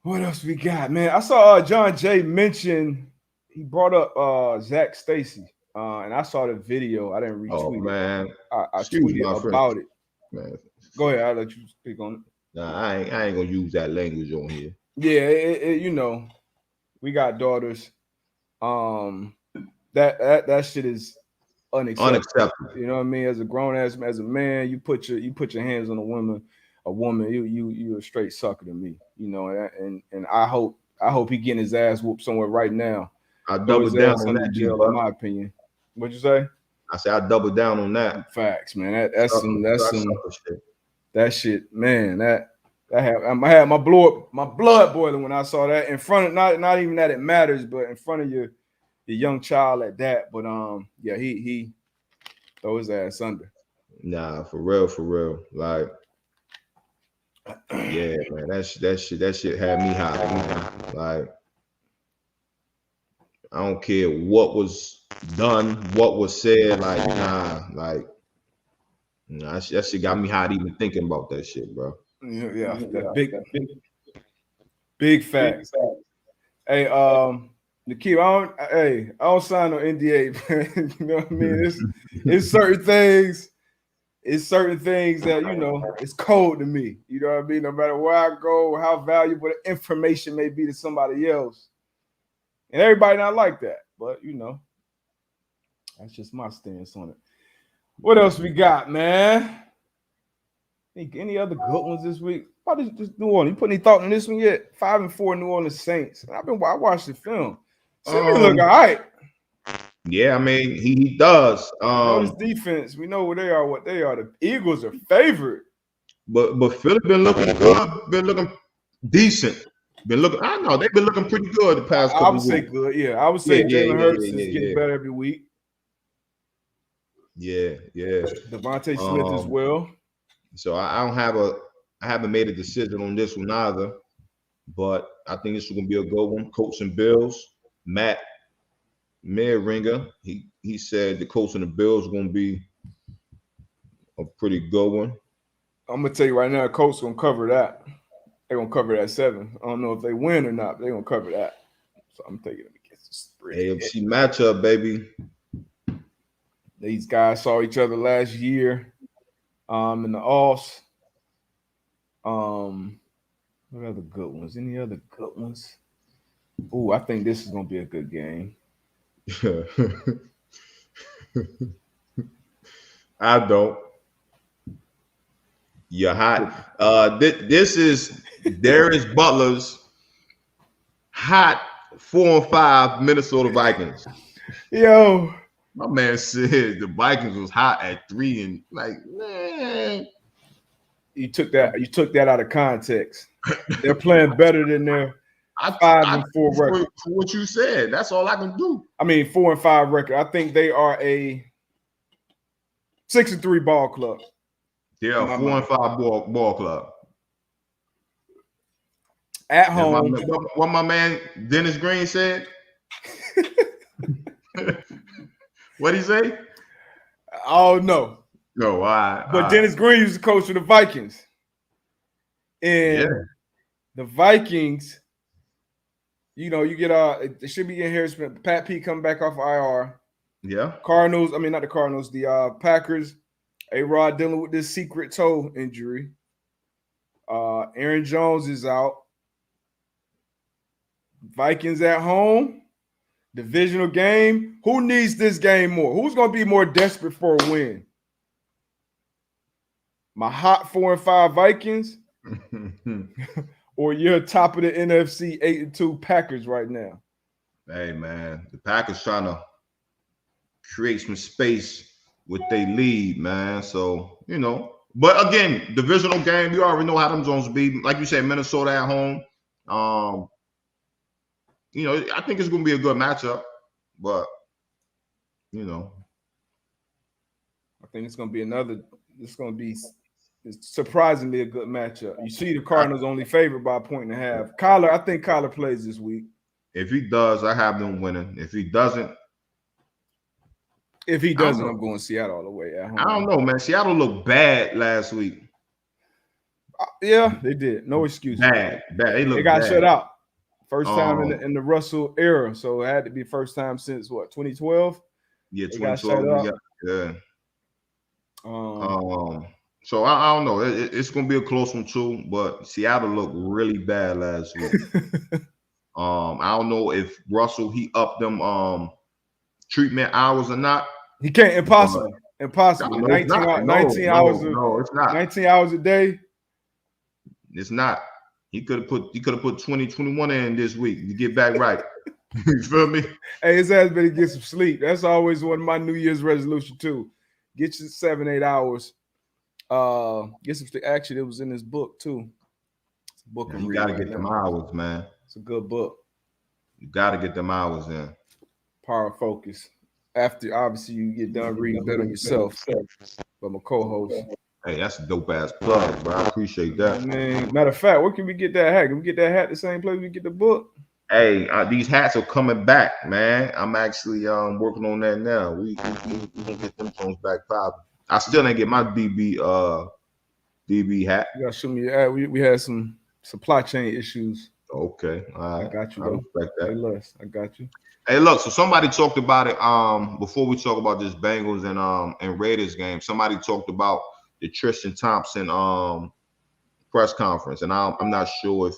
what else we got, man? I saw John Jay mention, he brought up Zach Stacy, and I saw the video. I didn't retweet it. Man. I tweeted about it. Man. Go ahead, I'll let you speak on it. Nah, I ain't gonna use that language on here. Yeah, we got daughters. That shit is unacceptable. You know what I mean? As a grown ass, as a man, you put your hands on a woman, you a straight sucker to me. You know, and I hope he getting his ass whooped somewhere right now. I double down on that, jail, in my opinion. What'd you say? I say I double down on that. Facts, man. That's some shit. That shit, man. I had my blood boiling when I saw that in front of not even that it matters, but in front of your young child at that. But yeah, he throw his ass under. Nah, for real. Like, yeah, man, that shit had me hot. Like, I don't care what was done, what was said. Like, nah, that shit got me hot even thinking about that shit, bro. Yeah, that big facts. Hey, Nikhil, I don't sign no NDA, man. You know what I mean? It's certain things. It's certain things that, you know, it's cold to me. You know what I mean? No matter where I go, how valuable the information may be to somebody else. And everybody not like that. But, you know, that's just my stance on it. What else we got, man? Any other good ones this week? What is this New Orleans? You put any thought in this one yet? 5-4 New Orleans Saints. I watched the film. Simeon look all right. Yeah, I mean he does. His defense, we know what they are. The Eagles are favored. But Philly been looking good, been looking decent. They've been looking pretty good the past couple weeks. I would say good, yeah. I would say Jalen Hurts is getting better every week. Yeah. Devontae Smith as well. So I haven't made a decision on this one either, but I think this is gonna be a good one. Colts and Bills. Matt Merringer, he said the Colts and the Bills are gonna be a pretty good one. I'm gonna tell you right now, Colts gonna cover that. They're gonna cover that 7. I don't know if they win or not, but they're gonna cover that. So I'm taking them against the spread. AFC matchup, baby. These guys saw each other last year in the offs. What other good ones? Any other good ones? Ooh, I think this is gonna be a good game. I don't. You're hot. This is Darius Butler's hot 4-5 Minnesota Vikings. Yo, my man said the Vikings was hot at 3 and like, man. You took that out of context. They're playing better than their 5-4 record. For what you said, that's all I can do. I mean, 4-5 record. I think they are a 6-3 ball club. Yeah, 4-5 ball club. At home. What my man Dennis Green said. What'd he say? Oh no. No, But Dennis Green used to coach for the Vikings. And the Vikings, you know, you get it should be enhancement. Pat P coming back off IR. Yeah. Cardinals, I mean not the Cardinals, the Packers. A-Rod dealing with this secret toe injury. Aaron Jones is out. Vikings at home. Divisional game. Who needs this game more? Who's going to be more desperate for a win? My hot 4-5 Vikings or you're top of the NFC 8-2 Packers right now? Hey, man. The Packers trying to create some space with their lead, man. So, you know. But, again, divisional game, you already know how them zones be. Like you said, Minnesota at home. You know, I think it's going to be a good matchup. But, you know. I think it's going to be surprisingly a good matchup. You see the Cardinals only favored by 1.5. I think Kyler plays this week. If he does, I have them winning. If he doesn't, I'm going Seattle all the way at home. I don't know, man. Seattle looked bad last week. Yeah, they did. No excuse. Bad. They got shut out. First time in the Russell era. So it had to be first time since what, 2012? Yeah, 2012. Yeah. So I don't know. It's gonna be a close one too, but Seattle looked really bad last week. I don't know if Russell he upped them treatment hours or not, He can't. Impossible. No, Impossible. no, it's not. 19 hours No, it's not. 19 hours a day. It's not. He could have put 20, 21 in this week to get back right. You feel me? Hey, his ass better get some sleep. That's always one of my New Year's resolution too. Get you 7-8 hours. Get some sleep. Actually, it was in his book too. It's a book Yeah, I'm you reading gotta right get them now. hours, man. It's a good book. You gotta get them hours in. Power of Focus. After obviously you get done reading, bet on yourself. But my co-host. Hey, that's a dope ass plug, bro. I appreciate that. I mean, matter of fact, where can we get that hat? Can we get that hat the same place we get the book? Hey, these hats are coming back, man. I'm actually working on that now. We gonna get them phones back popping. I still didn't get my DB hat. You gotta show me your ad. We had some supply chain issues. Okay, all right. I got you I though. respect that. Hey, less. I got you. Hey, look. So somebody talked about it. Before we talk about this Bengals and Raiders game, somebody talked about the Tristan Thompson press conference, and I'm not sure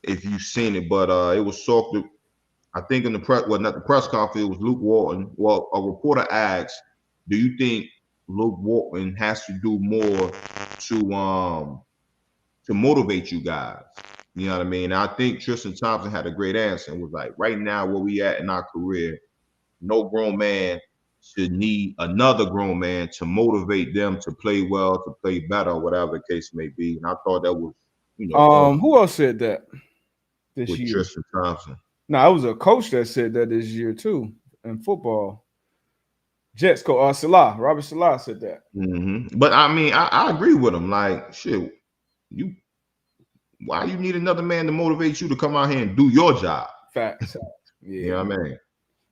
if you've seen it, but it was talked. I think in the press, well, not the press conference. It was Luke Walton. Well, a reporter asked, "Do you think Luke Walton has to do more to motivate you guys?" You know what I mean? I think Tristan Thompson had a great answer and was like, "Right now, where we at in our career, no grown man should need another grown man to motivate them to play well, to play better, whatever the case may be." And I thought that was, Who else said that this with year? Tristan Thompson. No, it was a coach that said that this year too in football. Jets coach Robert Salah said that. Mm-hmm. But I mean, I agree with him. Like, shit, why you need another man to motivate you to come out here and do your job? Facts. Yeah. You know what I mean?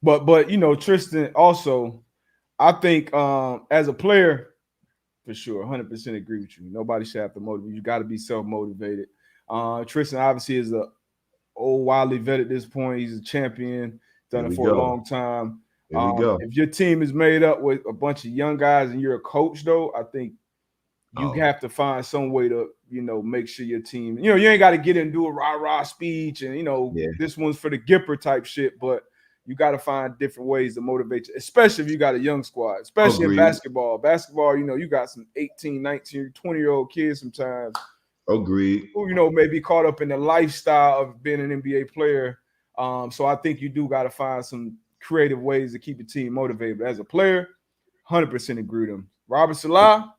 But Tristan also, I think as a player, for sure, 100% agree with you. Nobody should have to motivate you. You got to be self-motivated. Tristan obviously is a old, wildly vet at this point. He's a champion, done it for a long time. Here we go. If your team is made up with a bunch of young guys and you're a coach, though, I think you have to find some way to, make sure your team, you ain't got to get in and do a rah-rah speech and, this one's for the Gipper type shit, but you got to find different ways to motivate you, especially if you got a young squad, especially in basketball. Basketball, you got some 18, 19, 20-year-old kids sometimes. Agreed. Who, maybe caught up in the lifestyle of being an NBA player. So I think you do got to find some creative ways to keep the team motivated. But as a player, 100% agree with him. Robert Salah,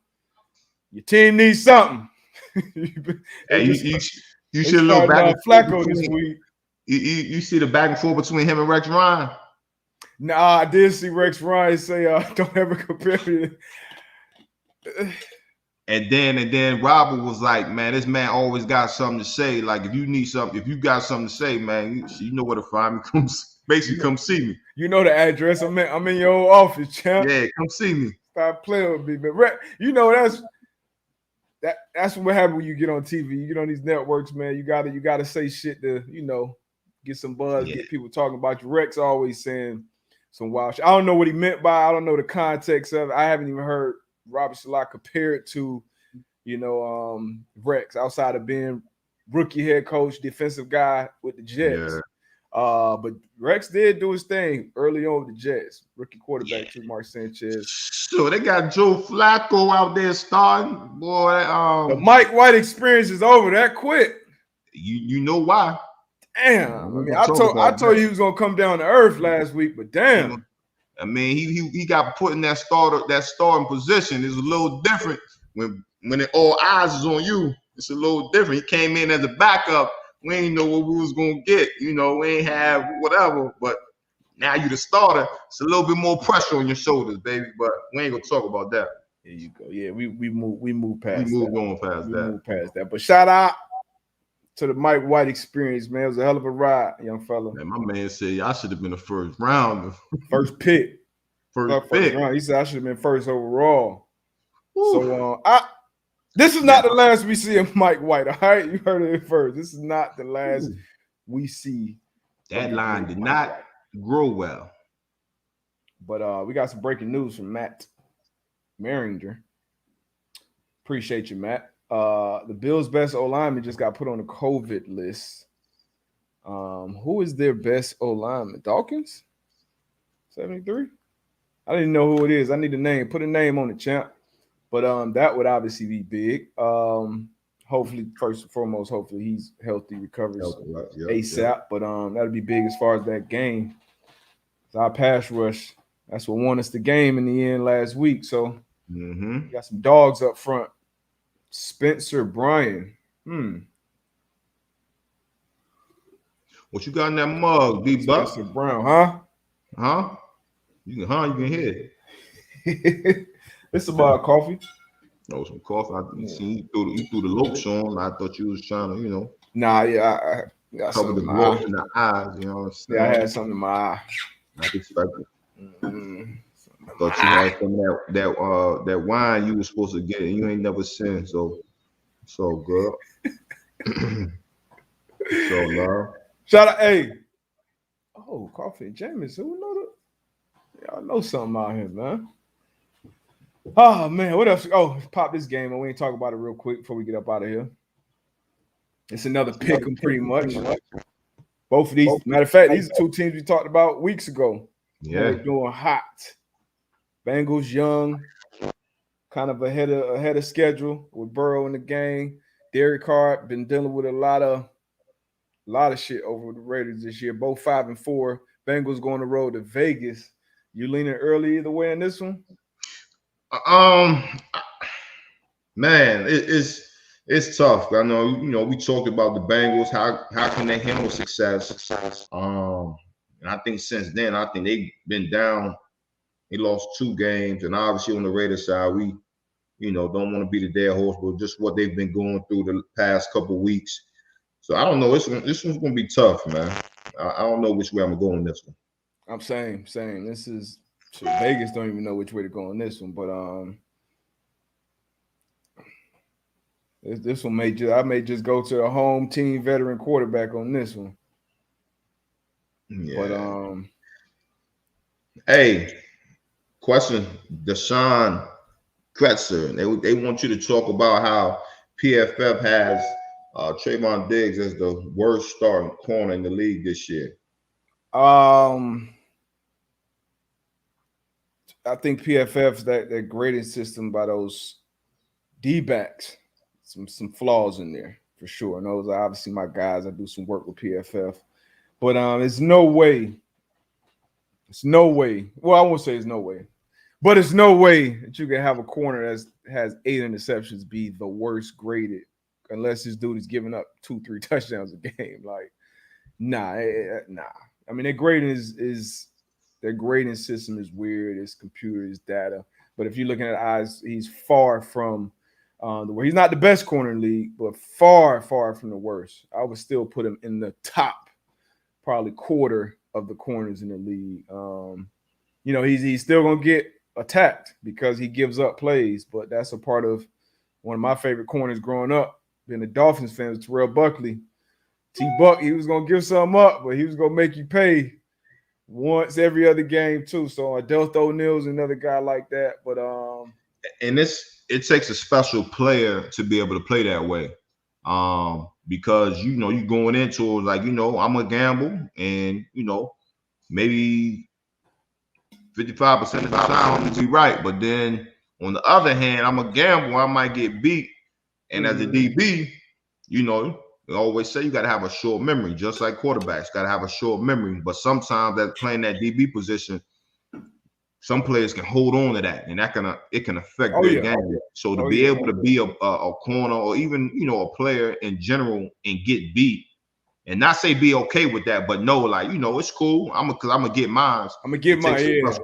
your team needs something. Hey, you should look back and Flacco this week. You see the back and forth between him and Rex Ryan? Nah, I did see Rex Ryan say, "Don't ever compare me." And then Robert was like, "Man, this man always got something to say. Like, if you need something, if you got something to say, man, you know where to find me. Come see me. You know the address. I'm in your old office, champ. Yeah, come see me. Stop playing with me, but that's what happens when you get on TV. You get on these networks, man. You gotta say shit to get some buzz, get people talking about you. Rex always saying some wild shit. I don't know what he meant by. I don't know the context of it. I haven't even heard Robert Salah compare it to, Rex outside of being rookie head coach, defensive guy with the Jets. Yeah. But Rex did do his thing early on with the Jets. Rookie quarterback too, Mark Sanchez. So they got Joe Flacco out there starting. Boy, the Mike White experience is over that quick. You know why? Damn. I mean, I told you he was gonna come down to earth last week, but damn. I mean, he got put in that starting position. It's a little different when all eyes is on you. It's a little different. He came in as a backup. We ain't know what we was gonna get. We ain't have whatever. But now you the starter. It's a little bit more pressure on your shoulders, baby. But we ain't gonna talk about that. There you go. Yeah, we move past. We moved past that. But shout out to the Mike White experience, man. It was a hell of a ride, young fella. Man, my man said I should have been the first round. First pick. First pick. Round. He said I should have been first overall. Woo. So this is not the last we see of Mike White, all right? You heard it first. This is not the last we see. That line did not grow well. But we got some breaking news from Matt Merringer. Appreciate you, Matt. The Bills' best O-lineman just got put on the COVID list. Who is their best O-lineman? Dawkins? 73? I didn't know who it is. I need a name. Put a name on it, champ. But that would obviously be big. Hopefully, first and foremost, hopefully he's healthy, recovers ASAP. But that'd be big as far as that game. Our pass rush, that's what won us the game in the end last week. So got some dogs up front. Spencer Bryan. What you got in that mug, B-Buck? Spencer Brown, huh? Huh? You can hear it. It's about coffee. Oh, some coffee. I seen you threw the Lokes on. I thought you was trying to, Nah, yeah, I got cover the gloss in the eyes. You know what I'm saying? Yeah, I had something in my eye. I expected. Thought you had some that wine you were supposed to get, and you ain't never seen. So it's all good. So love. Shout out, hey. Oh, coffee and Jameson. Who know that? Y'all know something out here, man. Oh man, what else? Oh, pop this game, and we ain't talk about it real quick before we get up out of here. It's another pick 'em pretty much. Both of these, matter of fact, these are two teams we talked about weeks ago. Yeah, they're doing hot. Bengals young, kind of ahead of schedule with Burrow in the game. Derek Carr been dealing with a lot of shit over the Raiders this year. Both 5-4. Bengals going the road to Vegas. You leaning early either way in this one? Man, it's tough. I know, we talked about the Bengals. How can they handle success? And I think since then, I think they've been down. They lost 2 games, and obviously on the Raiders side, we, don't want to be the dead horse, but just what they've been going through the past couple of weeks. So I don't know. This one's gonna be tough, man. I don't know which way I'm gonna go on this one. I'm same. This is Vegas don't even know which way to go on this one, but this one I may just go to a home team veteran quarterback on this one. Yeah. But hey, question: Deshaun Kretzer. They want you to talk about how PFF has Trayvon Diggs as the worst starting corner in the league this year. I think PFF's that grading system by those D-backs, some flaws in there for sure. And those are obviously my guys. I do some work with PFF, but there's no way. Well, I won't say there's no way, but it's no way that you can have a corner that has 8 interceptions be the worst graded, unless this dude is giving up 2-3 touchdowns a game. Like, nah. I mean, their grading is their grading system is weird. It's computer, it's data. But if you're looking at eyes, he's far from the worst. He's not the best corner in the league, but far from the worst. I would still put him in the top, probably quarter of the corners in the league. He's still gonna get attacked because he gives up plays, but that's a part of one of my favorite corners growing up. Being a Dolphins fan, was Terrell Buckley. T-Buck, he was gonna give something up, but he was gonna make you pay once every other game too. So Adelph O'Neill's another guy like that. But and it takes a special player to be able to play that way. Because you're going into it like, I'm a gamble, and maybe 55% of the time I'm gonna be right. But then on the other hand, I'm a gamble, I might get beat. And as a DB, they always say you got to have a short memory, just like quarterbacks got to have a short memory. But sometimes that playing that DB position, some players can hold on to that, and it can affect their game. So to be able to be a corner, or even a player in general, and get beat, and not say be okay with that, but know, like, it's cool. I'm gonna get mine. I'm gonna get mine.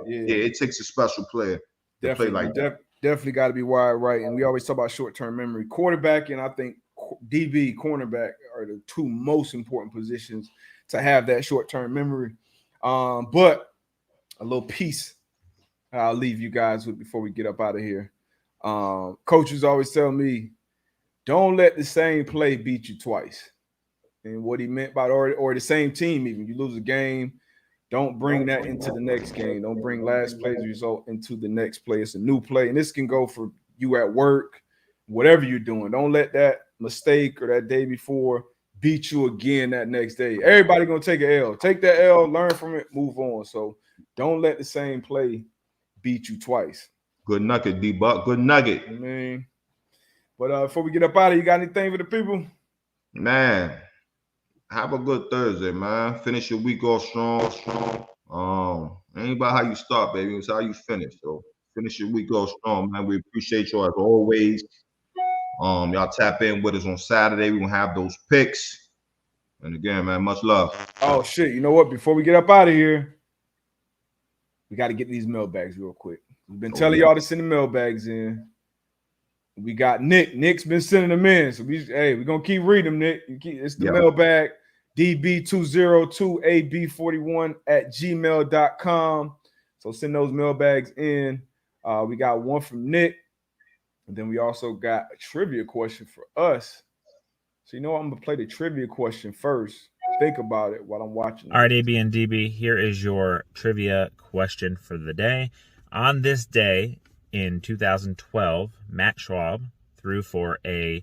It takes a special player to play like that. Definitely got to be wide right. And we always talk about short-term memory. Quarterback and I think DB, cornerback are the 2 most important positions to have that short-term memory. But a little piece I'll leave you guys with before we get up out of here. Coaches always tell me, don't let the same play beat you twice. And what he meant by or the same team, even you lose a game, don't bring that into the next game. Don't bring last play's result into the next play. It's a new play. And this can go for you at work, whatever you're doing. Don't let that mistake or that day before beat you again that next day. Everybody going to take an L. Take that L, learn from it, move on. So don't let the same play beat you twice. Good nugget, D-Buck. Good nugget. I mean, but before we get up out of here, you got anything for the people? Man, have a good Thursday, man. Finish your week off strong. Ain't about how you start, baby. It's how you finish. So finish your week off strong, man. We appreciate y'all as always. Y'all tap in with us on Saturday. We're gonna have those picks. And again, man, much love. Oh shit. You know what? Before we get up out of here, we got to get these mailbags real quick. We've been telling y'all to send the mailbags in. We got Nick. Nick's been sending them in. So we're gonna keep reading them, Nick. It's the mailbag, db202ab41@gmail.com. So send those mailbags in. We got one from Nick. And then we also got a trivia question for us. So I'm gonna play the trivia question first. Think about it while I'm watching. All right, AB and DB, here is your trivia question for the day. On this day in 2012, Matt Schwab threw for a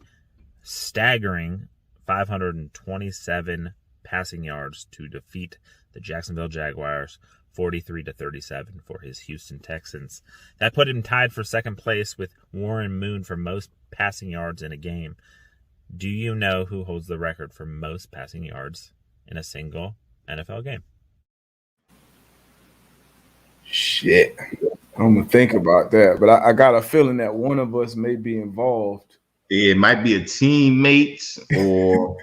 staggering 527 passing yards to defeat the Jacksonville Jaguars 43-37 for his Houston Texans. That put him tied for second place with Warren Moon for most passing yards in a game. Do you know who holds the record for most passing yards in a single NFL game? Shit. I'm going to think about that. But I got a feeling that one of us may be involved. It might be a teammate or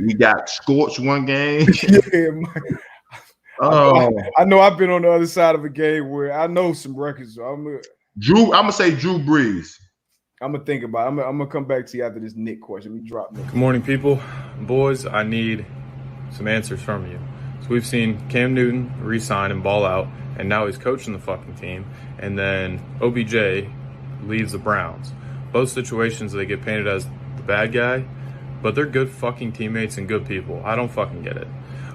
we got scorched one game. I know I've been on the other side of a game where I know some records. So I'm going to say Drew Brees. I'm going to think about it. I'm going to come back to you after this Nick question. Let me drop Nick. Good morning, people. Boys, I need some answers from you. So we've seen Cam Newton re-sign and ball out, and now he's coaching the fucking team. And then OBJ leaves the Browns. Both situations, they get painted as the bad guy, but they're good fucking teammates and good people. I don't fucking get it.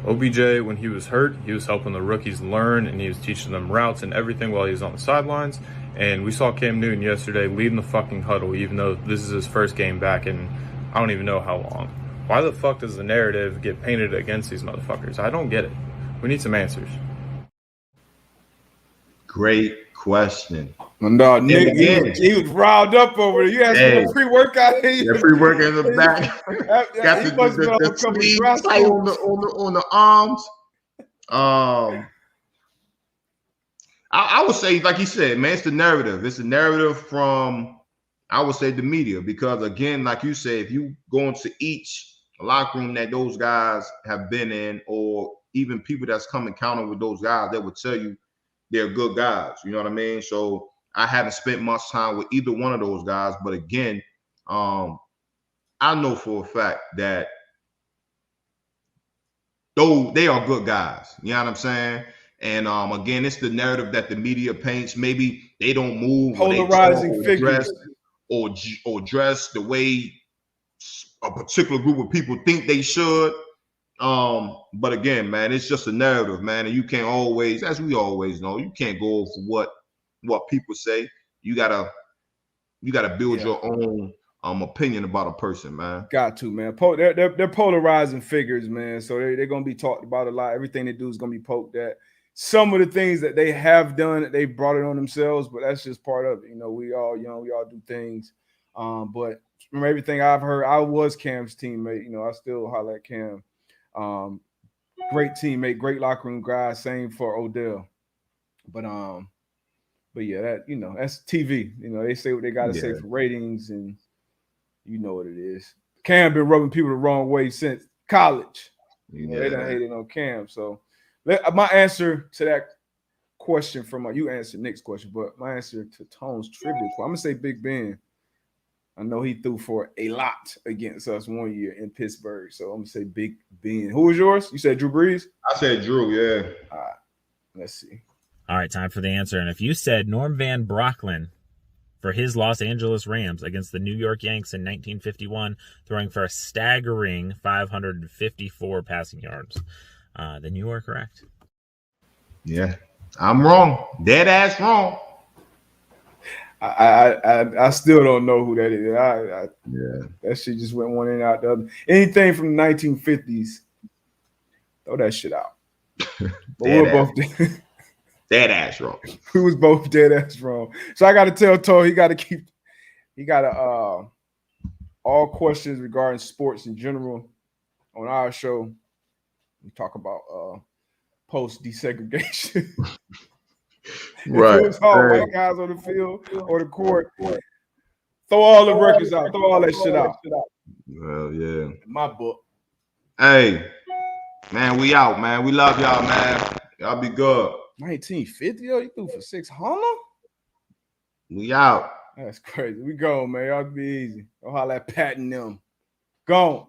OBJ, when he was hurt, he was helping the rookies learn, and he was teaching them routes and everything while he was on the sidelines. And we saw Cam Newton yesterday leading the fucking huddle, even though this is his first game back in I don't even know how long. Why the fuck does the narrative get painted against these motherfuckers? I don't get it. We need some answers. Great question. No, Nick, he was riled up over there. You asked for the pre-workout. Yeah, pre-workout in the back. Got the sleeves tight on the arms. I would say, like you said, man, it's the narrative. It's the narrative from, I would say, the media. Because, again, like you said, if you go into each locker room that those guys have been in, or even people that's come encounter with those guys, they would tell you they're good guys. You know what I mean? So I haven't spent much time with either one of those guys. But, again, I know for a fact that though they are good guys. You know what I'm saying? And again, it's the narrative that the media paints. Maybe they don't move, polarizing figures, or dress the way a particular group of people think they should. But again, man, it's just a narrative, man, and you can't always, as we always know, you can't go for what people say. You gotta build your own opinion about a person, man. Got to, man. They're polarizing figures, man. So they're gonna be talked about a lot. Everything they do is gonna be poked at. Some of the things that they have done, they brought it on themselves, but that's just part of it. We all young, we all do things. But from everything I've heard, I was Cam's teammate. I still holler at Cam. Great teammate, great locker room guy. Same for Odell. But yeah, that that's TV. They say what they gotta say for ratings, and you know what it is. Cam been rubbing people the wrong way since college. They done hated on Cam. So my answer to that question from you answered Nick's question, but my answer to Tone's trivia question, I'm gonna say Big Ben. I know he threw for a lot against us one year in Pittsburgh, so I'm gonna say Big Ben. Who was yours? You said Drew Brees? I said Drew, yeah. All right, let's see. All right, time for the answer. And if you said Norm Van Brocklin for his Los Angeles Rams against the New York Yanks in 1951, throwing for a staggering 554 passing yards, then you are correct. Yeah, I'm wrong. Dead ass wrong. I still don't know who that is. That shit just went one in out the other. Anything from the 1950s, throw that shit out. But we're both. Dead ass wrong. We was both dead ass wrong. So I got to tell Toe he got to all questions regarding sports in general on our show. We talk about post desegregation. Right. If it was all white guys on the field or the court, throw all the records out, throw all that shit out. Well, yeah. In my book. Hey, man, we out, man. We love y'all, man. Y'all be good. 1950, yo, you threw for 600? We out. That's crazy. We go, man. Y'all be easy. Go holler at Pat and them. Gone.